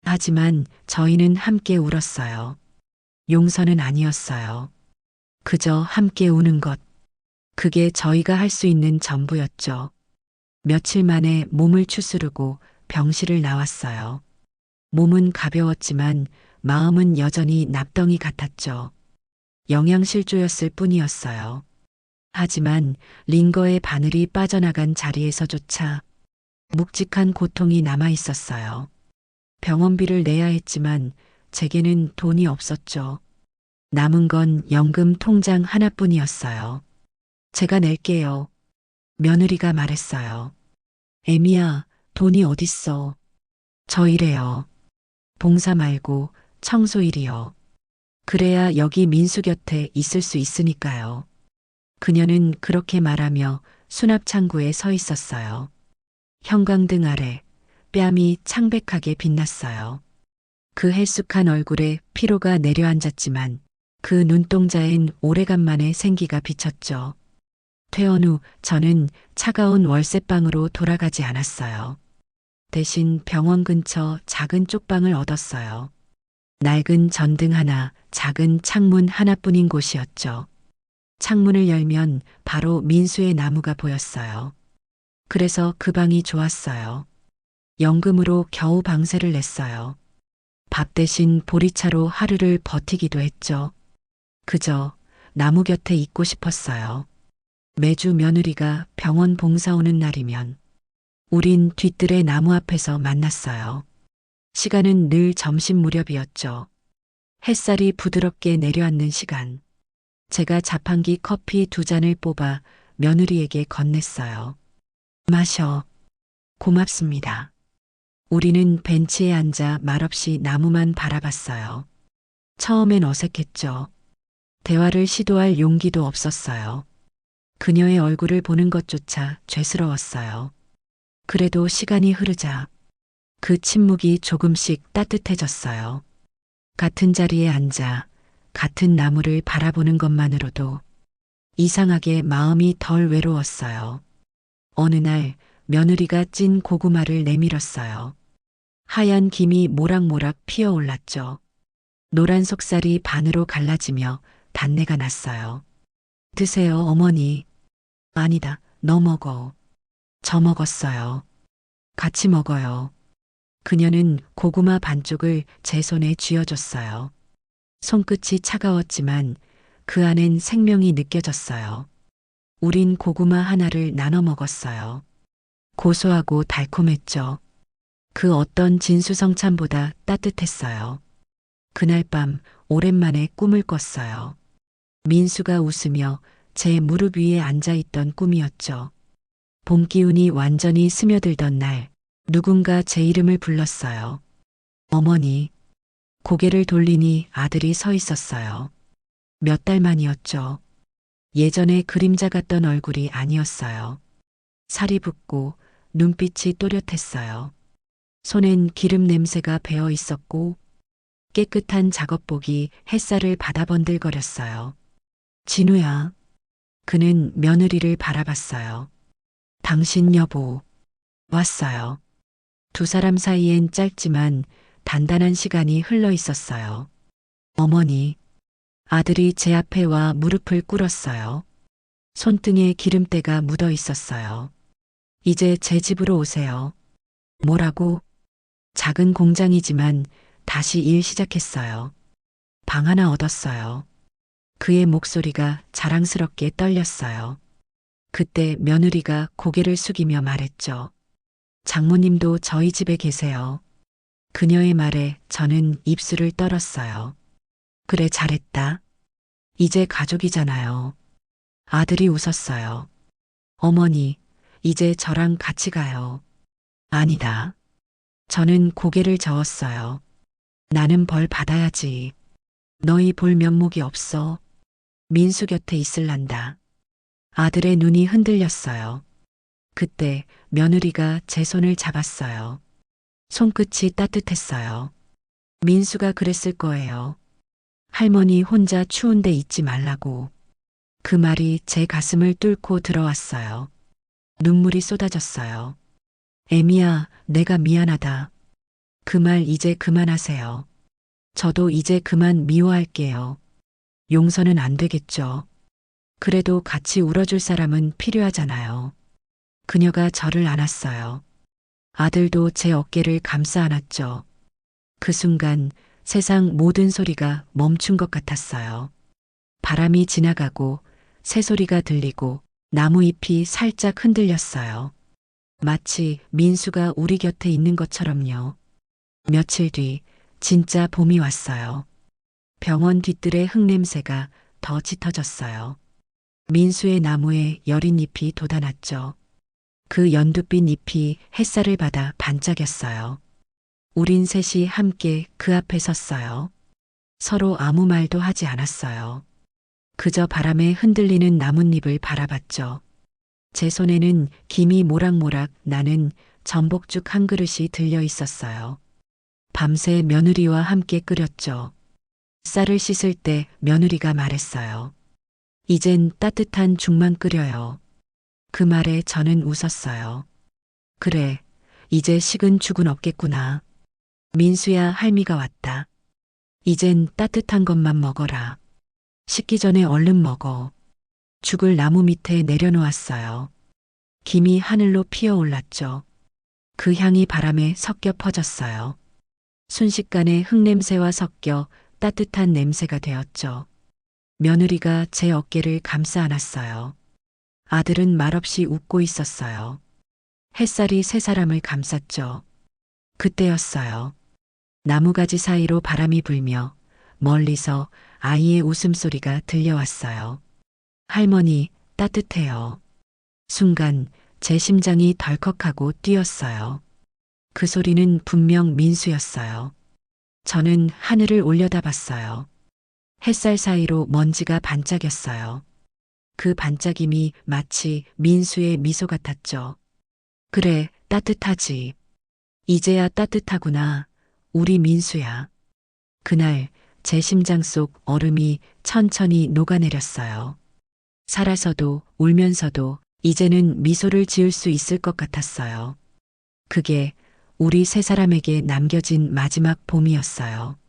B: 하지만 저희는 함께 울었어요. 용서는 아니었어요. 그저 함께 우는 것. 그게 저희가 할 수 있는 전부였죠. 며칠 만에 몸을 추스르고 병실을 나왔어요. 몸은 가벼웠지만 마음은 여전히 납덩이 같았죠. 영양실조였을 뿐이었어요. 하지만 링거의 바늘이 빠져나간 자리에서조차 묵직한 고통이 남아 있었어요. 병원비를 내야 했지만 제게는 돈이 없었죠. 남은 건 연금 통장 하나뿐이었어요. 제가 낼게요. 며느리가 말했어요. 애미야, 돈이 어딨어. 저 일해요. 봉사 말고 청소 일이요. 그래야 여기 민수 곁에 있을 수 있으니까요. 그녀는 그렇게 말하며 수납창구에 서 있었어요. 형광등 아래 뺨이 창백하게 빛났어요. 그 헬쑥한 얼굴에 피로가 내려앉았지만 그 눈동자엔 오래간만에 생기가 비쳤죠. 퇴원 후 저는 차가운 월세방으로 돌아가지 않았어요. 대신 병원 근처 작은 쪽방을 얻었어요. 낡은 전등 하나, 작은 창문 하나뿐인 곳이었죠. 창문을 열면 바로 민수의 나무가 보였어요. 그래서 그 방이 좋았어요. 연금으로 겨우 방세를 냈어요. 밥 대신 보리차로 하루를 버티기도 했죠. 그저 나무 곁에 있고 싶었어요. 매주 며느리가 병원 봉사 오는 날이면 우린 뒤뜰의 나무 앞에서 만났어요. 시간은 늘 점심 무렵이었죠. 햇살이 부드럽게 내려앉는 시간. 제가 자판기 커피 두 잔을 뽑아 며느리에게 건넸어요. 마셔. 고맙습니다. 우리는 벤치에 앉아 말없이 나무만 바라봤어요. 처음엔 어색했죠. 대화를 시도할 용기도 없었어요. 그녀의 얼굴을 보는 것조차 죄스러웠어요. 그래도 시간이 흐르자 그 침묵이 조금씩 따뜻해졌어요. 같은 자리에 앉아 같은 나무를 바라보는 것만으로도 이상하게 마음이 덜 외로웠어요. 어느 날 며느리가 찐 고구마를 내밀었어요. 하얀 김이 모락모락 피어올랐죠. 노란 속살이 반으로 갈라지며 단내가 났어요. 드세요, 어머니. 아니다, 너 먹어. 저 먹었어요. 같이 먹어요. 그녀는 고구마 반쪽을 제 손에 쥐어줬어요. 손끝이 차가웠지만 그 안엔 생명이 느껴졌어요. 우린 고구마 하나를 나눠 먹었어요. 고소하고 달콤했죠. 그 어떤 진수성찬보다 따뜻했어요. 그날 밤 오랜만에 꿈을 꿨어요. 민수가 웃으며 제 무릎 위에 앉아있던 꿈이었죠. 봄 기운이 완전히 스며들던 날, 누군가 제 이름을 불렀어요. 어머니. 고개를 돌리니 아들이 서 있었어요. 몇 달 만이었죠. 예전에 그림자 같던 얼굴이 아니었어요. 살이 붓고 눈빛이 또렷했어요. 손엔 기름 냄새가 배어 있었고 깨끗한 작업복이 햇살을 받아 번들거렸어요. 진우야. 그는 며느리를 바라봤어요. 당신 여보. 왔어요. 두 사람 사이엔 짧지만 단단한 시간이 흘러 있었어요. 어머니. 아들이 제 앞에 와 무릎을 꿇었어요. 손등에 기름때가 묻어 있었어요. 이제 제 집으로 오세요. 뭐라고? 작은 공장이지만 다시 일 시작했어요. 방 하나 얻었어요. 그의 목소리가 자랑스럽게 떨렸어요. 그때 며느리가 고개를 숙이며 말했죠. 장모님도 저희 집에 계세요. 그녀의 말에 저는 입술을 떨었어요. 그래, 잘했다. 이제 가족이잖아요. 아들이 웃었어요. 어머니, 이제 저랑 같이 가요. 아니다. 저는 고개를 저었어요. 나는 벌 받아야지. 너희 볼 면목이 없어. 민수 곁에 있을란다. 아들의 눈이 흔들렸어요. 그때 며느리가 제 손을 잡았어요. 손끝이 따뜻했어요. 민수가 그랬을 거예요. 할머니 혼자 추운데 있지 말라고. 그 말이 제 가슴을 뚫고 들어왔어요. 눈물이 쏟아졌어요. 애미야, 내가 미안하다. 그 말 이제 그만하세요. 저도 이제 그만 미워할게요. 용서는 안 되겠죠. 그래도 같이 울어줄 사람은 필요하잖아요. 그녀가 저를 안았어요. 아들도 제 어깨를 감싸 안았죠. 그 순간 세상 모든 소리가 멈춘 것 같았어요. 바람이 지나가고 새소리가 들리고 나무 잎이 살짝 흔들렸어요. 마치 민수가 우리 곁에 있는 것처럼요. 며칠 뒤 진짜 봄이 왔어요. 병원 뒤뜰의 흙냄새가 더 짙어졌어요. 민수의 나무에 여린 잎이 돋아났죠. 그 연두빛 잎이 햇살을 받아 반짝였어요. 우린 셋이 함께 그 앞에 섰어요. 서로 아무 말도 하지 않았어요. 그저 바람에 흔들리는 나뭇잎을 바라봤죠. 제 손에는 김이 모락모락 나는 전복죽 한 그릇이 들려 있었어요. 밤새 며느리와 함께 끓였죠. 쌀을 씻을 때 며느리가 말했어요. 이젠 따뜻한 죽만 끓여요. 그 말에 저는 웃었어요. 그래, 이제 식은 죽은 없겠구나. 민수야, 할미가 왔다. 이젠 따뜻한 것만 먹어라. 식기 전에 얼른 먹어. 죽을 나무 밑에 내려놓았어요. 김이 하늘로 피어올랐죠. 그 향이 바람에 섞여 퍼졌어요. 순식간에 흙냄새와 섞여 따뜻한 냄새가 되었죠. 며느리가 제 어깨를 감싸 안았어요. 아들은 말없이 웃고 있었어요. 햇살이 세 사람을 감쌌죠. 그때였어요. 나무가지 사이로 바람이 불며 멀리서 아이의 웃음소리가 들려왔어요. 할머니, 따뜻해요. 순간 제 심장이 덜컥하고 뛰었어요. 그 소리는 분명 민수였어요. 저는 하늘을 올려다봤어요. 햇살 사이로 먼지가 반짝였어요. 그 반짝임이 마치 민수의 미소 같았죠. 그래, 따뜻하지. 이제야 따뜻하구나. 우리 민수야. 그날 제 심장 속 얼음이 천천히 녹아내렸어요. 살아서도 울면서도 이제는 미소를 지을 수 있을 것 같았어요. 그게 우리 세 사람에게 남겨진 마지막 봄이었어요.